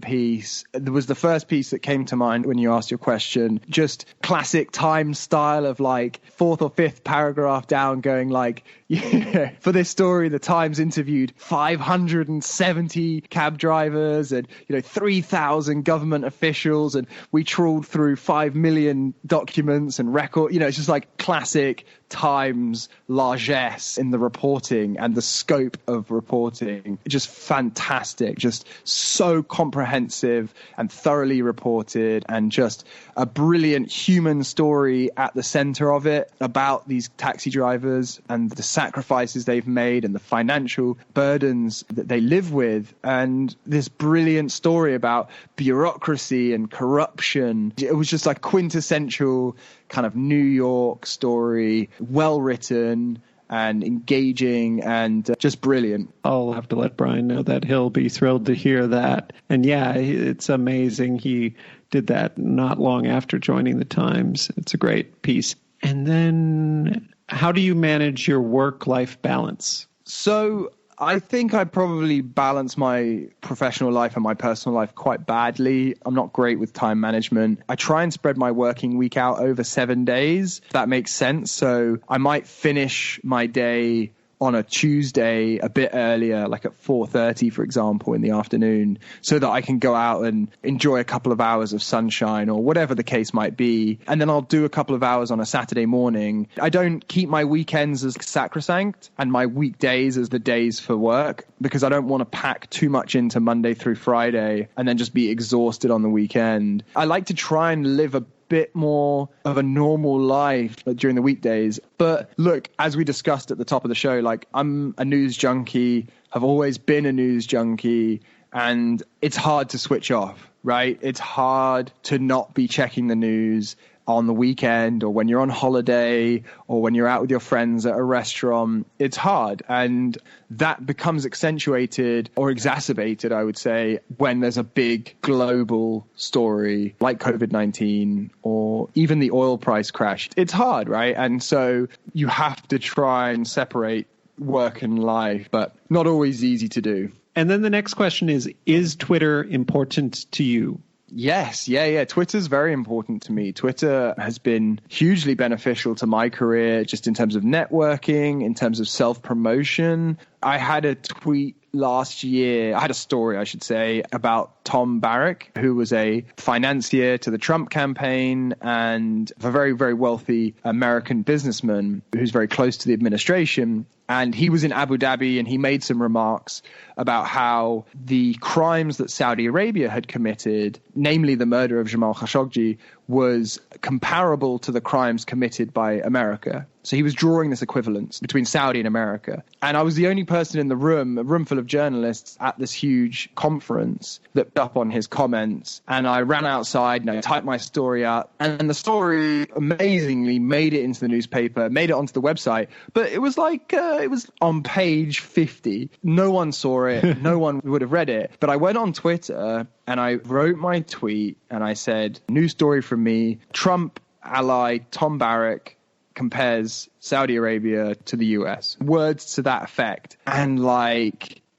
piece. It was the first piece that came to mind when you asked your question. Just classic Times style of like fourth or fifth paragraph down going like, yeah, for this story, the Times interviewed 570 cab drivers and, 3,000 government officials. And we trawled through 5 million documents and record. It's just like classic Times largesse in the reporting and the scope of reporting. Just fantastic. Just so comprehensive and thoroughly reported, and just a brilliant human story at the center of it about these taxi drivers and the sacrifices they've made and the financial burdens that they live with, and this brilliant story about bureaucracy and corruption. It was just like quintessential kind of New York story, well written and engaging and just brilliant. I'll have to let Brian know that. He'll be thrilled to hear that. And yeah, it's amazing. He did that not long after joining the Times. It's a great piece. And then how do you manage your work-life balance? So I think I probably balance my professional life and my personal life quite badly. I'm not great with time management. I try and spread my working week out over 7 days, if that makes sense. So I might finish my day on a Tuesday a bit earlier, like at 4:30, for example, in the afternoon, so that I can go out and enjoy a couple of hours of sunshine or whatever the case might be. And then I'll do a couple of hours on a Saturday morning. I don't keep my weekends as sacrosanct and my weekdays as the days for work, because I don't want to pack too much into Monday through Friday and then just be exhausted on the weekend. I like to try and live a bit more of a normal life during the weekdays. But look, as we discussed at the top of the show, like I'm a news junkie, have always been a news junkie, and it's hard to switch off, right? It's hard to not be checking the news on the weekend or when you're on holiday or when you're out with your friends at a restaurant. It's hard. And that becomes accentuated or exacerbated, I would say, when there's a big global story like COVID-19 or even the oil price crash. It's hard, right? And so you have to try and separate work and life, but not always easy to do. And then the next question is Twitter important to you? Yes. Yeah. Twitter's very important to me. Twitter has been hugely beneficial to my career, just in terms of networking, in terms of self-promotion. I had a tweet last year, I had a story, I should say, about Tom Barrack, who was a financier to the Trump campaign and a very, very wealthy American businessman who's very close to the administration. And he was in Abu Dhabi and he made some remarks about how the crimes that Saudi Arabia had committed, namely the murder of Jamal Khashoggi, was comparable to the crimes committed by America. So he was drawing this equivalence between Saudi and America. And I was the only person in the room, a room full of journalists at this huge conference that picked up on his comments. And I ran outside and I typed my story up. And the story amazingly made it into the newspaper, made it onto the website. But it was like, it was on page 50. No one saw it. No one would have read it. But I went on Twitter and I wrote my tweet and I said, new story from me, Trump ally Tom Barrack compares Saudi Arabia to the US. Words to that effect. And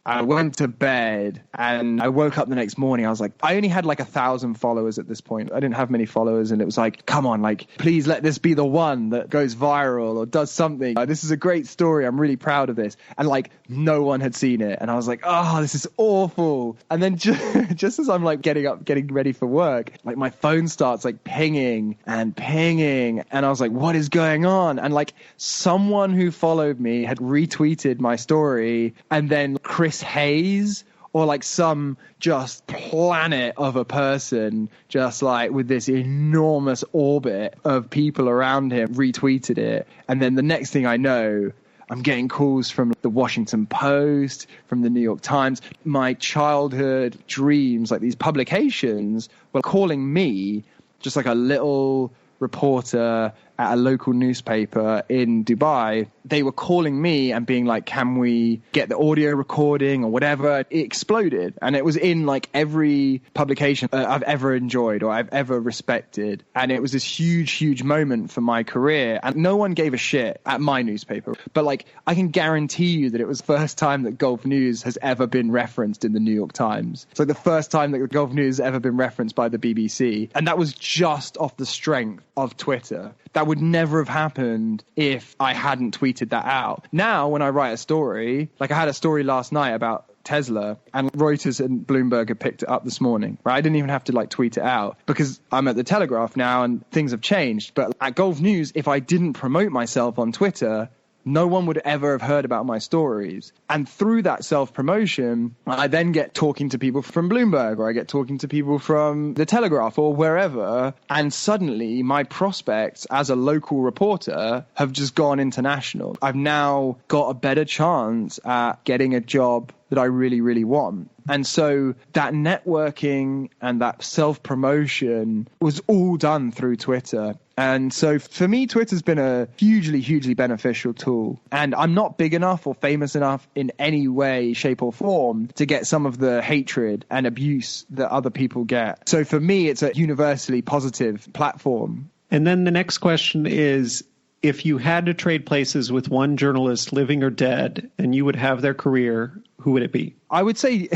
I went to bed and I woke up the next morning. I was like, I only had 1,000 followers at this point. I didn't have many followers. And it was like, come on, please let this be the one that goes viral or does something. This is a great story. I'm really proud of this. And no one had seen it. And I was like, oh, this is awful. And then just as I'm getting up, getting ready for work, my phone starts pinging and pinging. And I was like, what is going on? And someone who followed me had retweeted my story, and then Chris Hayes, or some just planet of a person, just with this enormous orbit of people around him, retweeted it. And then the next thing I know, I'm getting calls from the Washington Post, from the New York Times. My childhood dreams, these publications, were calling me, just a little reporter at a local newspaper in Dubai. They were calling me and being like, can we get the audio recording or whatever? It exploded. And it was in every publication I've ever enjoyed or I've ever respected. And it was this huge, huge moment for my career. And no one gave a shit at my newspaper. But I can guarantee you that it was the first time that Gulf News has ever been referenced in the New York Times. It's the first time that Gulf News has ever been referenced by the BBC. And that was just off the strength of Twitter. That would never have happened if I hadn't tweeted that out. Now, when I write a story, I had a story last night about Tesla, and Reuters and Bloomberg have picked it up this morning. Right? I didn't even have to tweet it out because I'm at the Telegraph now and things have changed. But at Gulf News, if I didn't promote myself on Twitter, no one would ever have heard about my stories. And through that self-promotion, I then get talking to people from Bloomberg, or I get talking to people from the Telegraph or wherever. And suddenly my prospects as a local reporter have just gone international. I've now got a better chance at getting a job that I really, really want. And so that networking and that self-promotion was all done through Twitter. And so for me, Twitter's been a hugely, hugely beneficial tool. And I'm not big enough or famous enough in any way, shape or form to get some of the hatred and abuse that other people get. So for me, it's a universally positive platform. And then the next question is, if you had to trade places with one journalist, living or dead, and you would have their career, who would it be? I would say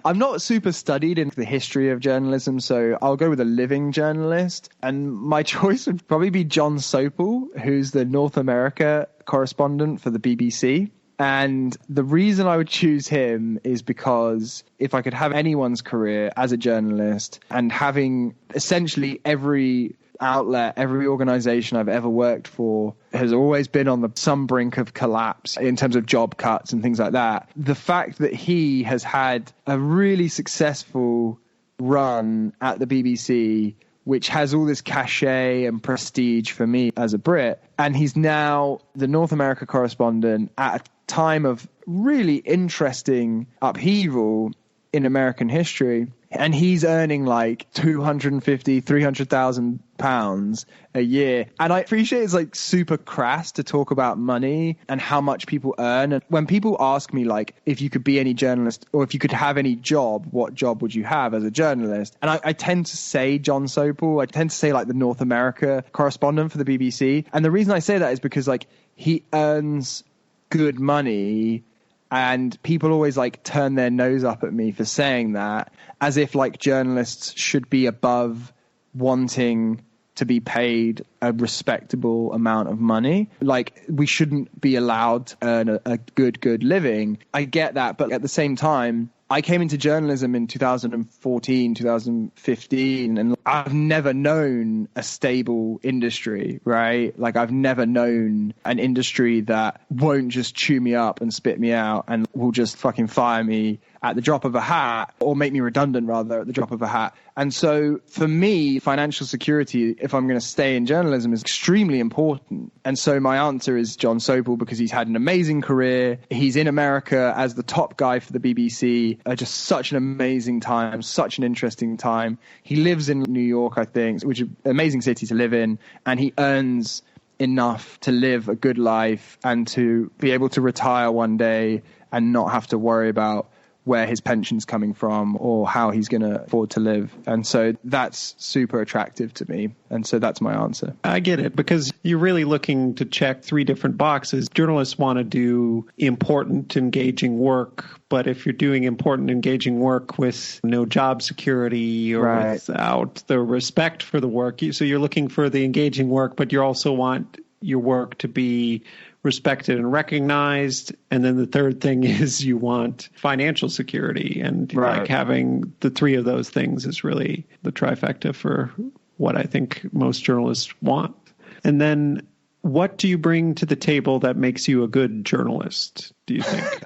I'm not super studied in the history of journalism, so I'll go with a living journalist. And my choice would probably be John Sopel, who's the North America correspondent for the BBC. And the reason I would choose him is because if I could have anyone's career as a journalist and having essentially every outlet, every organization I've ever worked for has always been on some brink of collapse in terms of job cuts and things like that. The fact that he has had a really successful run at the BBC, which has all this cachet and prestige for me as a Brit, and he's now the North America correspondent at a time of really interesting upheaval in American history. And he's earning $250,000, £300,000 a year. And I appreciate it's super crass to talk about money and how much people earn. And when people ask me if you could be any journalist or if you could have any job, what job would you have as a journalist? And I tend to say John Sopel. I tend to say the North America correspondent for the BBC. And the reason I say that is because he earns good money. And people always turn their nose up at me for saying that, as if journalists should be above wanting to be paid a respectable amount of money. Like, we shouldn't be allowed to earn a good living. I get that, but at the same time, I came into journalism in 2014, 2015, and I've never known a stable industry, right? Like, I've never known an industry that won't just chew me up and spit me out and will just fucking fire me at the drop of a hat, or make me redundant rather at the drop of a hat. And so for me, financial security, if I'm going to stay in journalism, is extremely important. And so my answer is John Sobel, because he's had an amazing career. He's in America as the top guy for the BBC. Just such an amazing time, such an interesting time. He lives in New York, I think, which is an amazing city to live in. And he earns enough to live a good life and to be able to retire one day and not have to worry about where his pension's coming from or how he's going to afford to live. And so that's super attractive to me. And so that's my answer. I get it, because you're really looking to check three different boxes. Journalists want to do important, engaging work. But if you're doing important, engaging work with no job security or without the respect for the work, so you're looking for the engaging work, but you also want your work to be respected and recognized. And then the third thing is you want financial security, and like having the three of those things is really the trifecta for what I think most journalists want. And then what do you bring to the table that makes you a good journalist, do you think?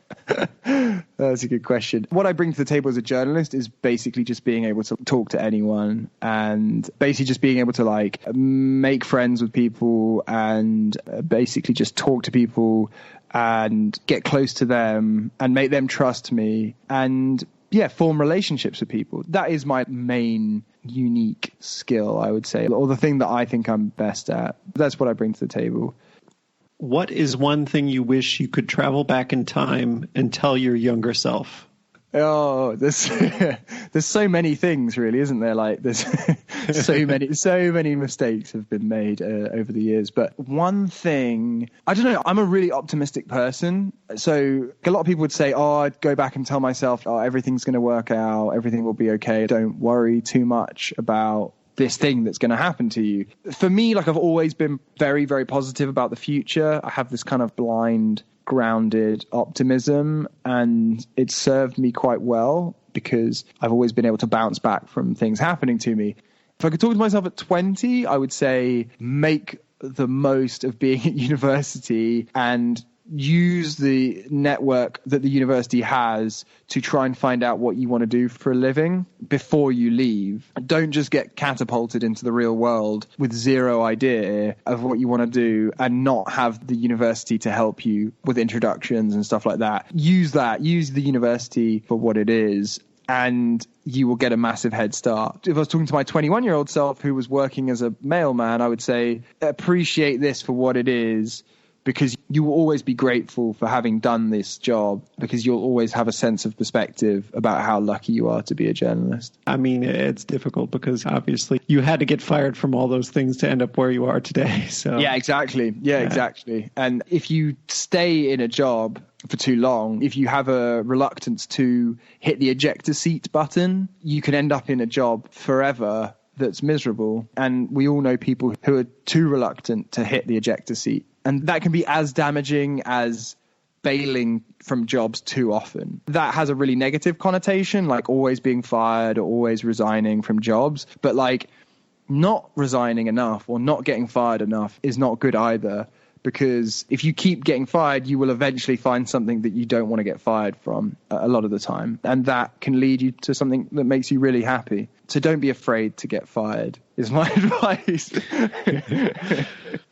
That's a good question. What I bring to the table as a journalist is basically just being able to talk to anyone, and basically just being able to like make friends with people and basically just talk to people and get close to them and make them trust me and form relationships with people. That is my main unique skill, I would say, or the thing that I think I'm best at. That's what I bring to the table. What is one thing you wish you could travel back in time and tell your younger self? Oh, there's so many things, really, isn't there? Like, there's so many mistakes have been made over the years. But one thing, I don't know, I'm a really optimistic person. So a lot of people would say, oh, I'd go back and tell myself, oh, everything's going to work out, everything will be okay. Don't worry too much about this thing that's going to happen to you. For me, like, I've always been very, very positive about the future. I have this kind of blind, grounded optimism, and it's served me quite well because I've always been able to bounce back from things happening to me. If I could talk to myself at 20, I would say make the most of being at university and use the network that the university has to try and find out what you want to do for a living before you leave. Don't just get catapulted into the real world with zero idea of what you want to do and not have the university to help you with introductions and stuff like that. Use the university for what it is, and you will get a massive head start. If I was talking to my 21-year-old self who was working as a mailman, I would say appreciate this for what it is, because you will always be grateful for having done this job, because you'll always have a sense of perspective about how lucky you are to be a journalist. I mean, it's difficult because obviously you had to get fired from all those things to end up where you are today. So yeah, exactly. Yeah, exactly. And if you stay in a job for too long, if you have a reluctance to hit the ejector seat button, you can end up in a job forever that's miserable. And we all know people who are too reluctant to hit the ejector seat. And that can be as damaging as bailing from jobs too often. That has a really negative connotation, like always being fired or always resigning from jobs. But like not resigning enough or not getting fired enough is not good either. Because if you keep getting fired, you will eventually find something that you don't want to get fired from a lot of the time. And that can lead you to something that makes you really happy. So don't be afraid to get fired, is my advice.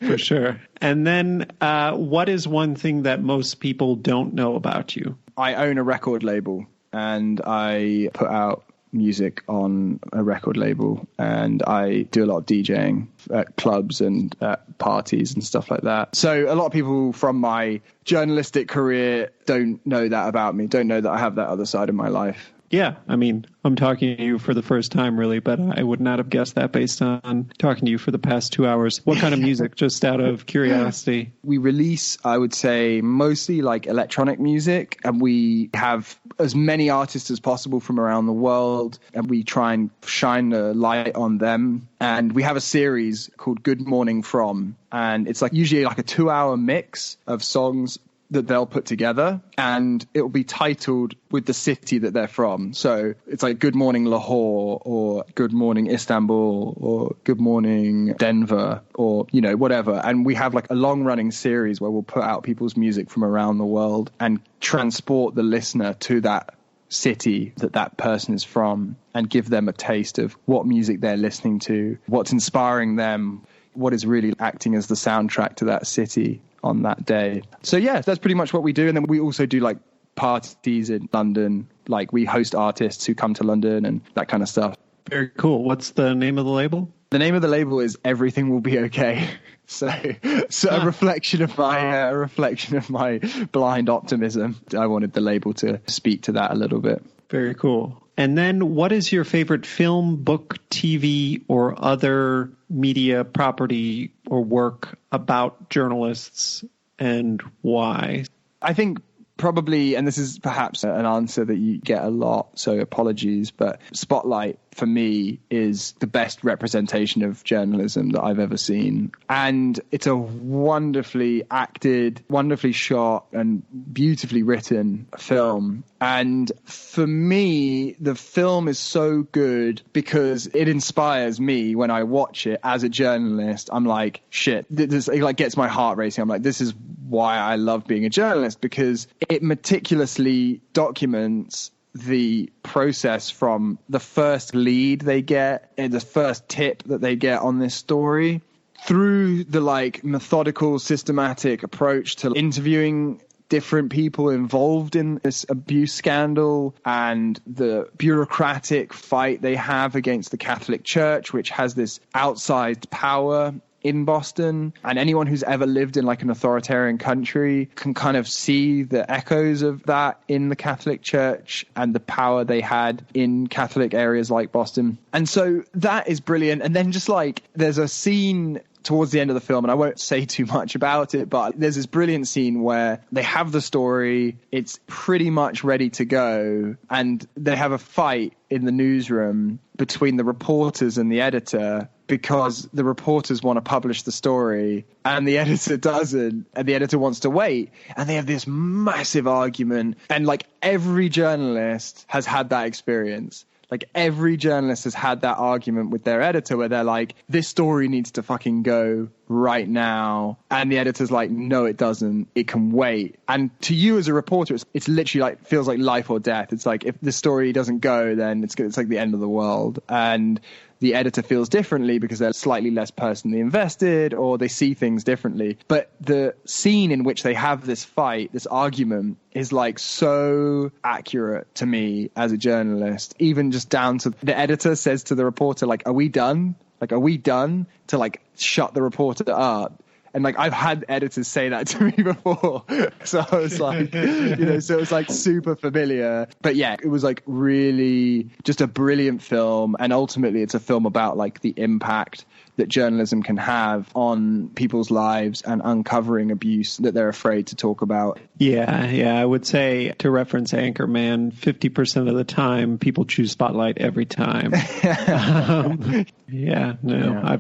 For sure. And then what is one thing that most people don't know about you? I own a record label, and I put out music on a record label, and I do a lot of DJing at clubs and at parties and stuff like that. So a lot of people from my journalistic career don't know that about me, don't know that I have that other side of my life. Yeah, I mean, I'm talking to you for the first time, really, but I would not have guessed that based on talking to you for the past 2 hours. What kind of music, just out of curiosity? We release, I would say, mostly like electronic music, and we have as many artists as possible from around the world, and we try and shine a light on them. And we have a series called Good Morning From, and it's like usually like a 2-hour mix of songs that they'll put together, and it will be titled with the city that they're from. So it's like Good Morning Lahore, or Good Morning Istanbul, or Good Morning Denver, or, you know, whatever. And we have like a long running series where we'll put out people's music from around the world and transport the listener to that city that that person is from, and give them a taste of what music they're listening to, what's inspiring them, what is really acting as the soundtrack to that city on that day. So yeah, that's pretty much what we do. And then we also do like parties in London, like we host artists who come to London and that kind of stuff. Very cool. What's the name of the label? The name of the label is Everything Will Be Okay. So a reflection of my blind optimism. I wanted the label to speak to that a little bit. Very cool. And then what is your favorite film, book, TV, or other media property or work about journalists, and why? I think probably, and this is perhaps an answer that you get a lot, so apologies, but Spotlight for me is the best representation of journalism that I've ever seen. And it's a wonderfully acted, wonderfully shot, and beautifully written film. And for me, the film is so good because it inspires me when I watch it as a journalist. I'm like, shit, this it like gets my heart racing. I'm like, this is why I love being a journalist, because it meticulously documents the process from the first lead they get and the first tip that they get on this story through the like methodical, systematic approach to interviewing different people involved in this abuse scandal, and the bureaucratic fight they have against the Catholic Church, which has this outsized power in Boston. And anyone who's ever lived in like an authoritarian country can kind of see the echoes of that in the Catholic Church and the power they had in Catholic areas like Boston. And so that is brilliant. And then just like there's a scene towards the end of the film, and I won't say too much about it, but there's this brilliant scene where they have the story, it's pretty much ready to go, and they have a fight in the newsroom between the reporters and the editor, because the reporters want to publish the story and the editor doesn't, and the editor wants to wait, and they have this massive argument. And like every journalist has had that experience. Like every journalist has had that argument with their editor where they're like, this story needs to fucking go right now. And the editor's like, no, it doesn't. It can wait. And to you as a reporter, it's literally like, feels like life or death. It's like, if the story doesn't go, then it's like the end of the world. And the editor feels differently because they're slightly less personally invested, or they see things differently. But the scene in which they have this fight, this argument, is like so accurate to me as a journalist, even just down to the editor says to the reporter, like, are we done? Like, are we done? To like shut the reporter up. And like, I've had editors say that to me before. So I was like, so it was like super familiar. But yeah, it was like really just a brilliant film. And ultimately it's a film about like the impact that journalism can have on people's lives and uncovering abuse that they're afraid to talk about. Yeah. I would say, to reference Anchorman, 50% of the time people choose Spotlight every time. I've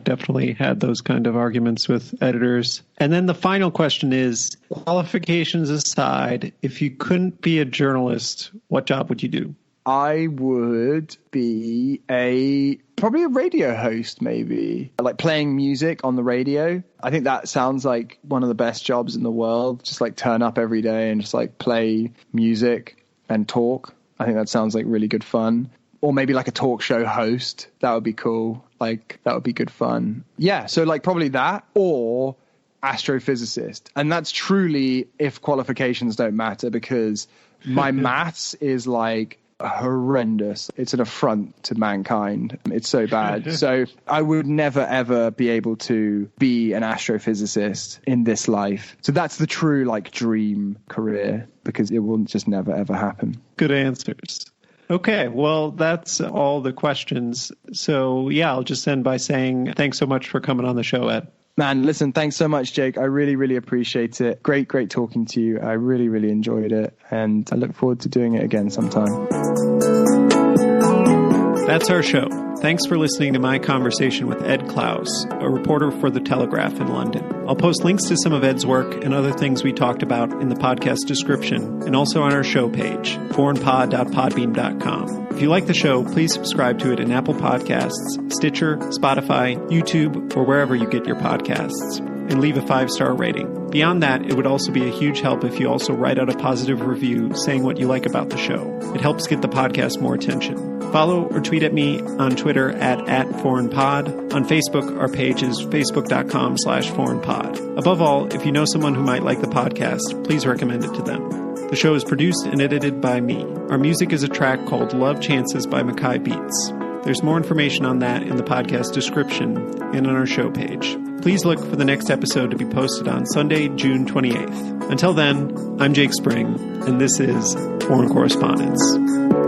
definitely had those kind of arguments with editors. And then the final question is, qualifications aside, if you couldn't be a journalist, what job would you do? I would be probably a radio host, maybe, like playing music on the radio. I think that sounds like one of the best jobs in the world. Just like turn up every day and just like play music and talk. I think that sounds like really good fun. Or maybe like a talk show host. That would be cool. Like that would be good fun. Yeah. So like probably that, or astrophysicist. And that's truly if qualifications don't matter, because my maths is like horrendous. It's an affront to mankind. It's so bad. So I would never ever be able to be an astrophysicist in this life. So that's the true like dream career, because it will just never ever happen. Good answers. Okay, well, that's all the questions. So yeah, I'll just end by saying thanks so much for coming on the show, Ed. Man, listen, thanks so much, Jake. I really, really appreciate it. Great talking to you. I really, really enjoyed it. And I look forward to doing it again sometime. That's our show. Thanks for listening to my conversation with Ed Clowes, a reporter for The Telegraph in London. I'll post links to some of Ed's work and other things we talked about in the podcast description and also on our show page, foreignpod.podbean.com. If you like the show, please subscribe to it in Apple Podcasts, Stitcher, Spotify, YouTube, or wherever you get your podcasts, and leave a 5-star rating. Beyond that, it would also be a huge help if you also write out a positive review saying what you like about the show. It helps get the podcast more attention. Follow or tweet at me on Twitter at @foreignpod. On Facebook, our page is facebook.com/foreignpod. Above all, if you know someone who might like the podcast, please recommend it to them. The show is produced and edited by me. Our music is a track called Love Chances by Mackay Beats. There's more information on that in the podcast description and on our show page. Please look for the next episode to be posted on Sunday, June 28th. Until then, I'm Jake Spring, and this is Foreign Correspondence.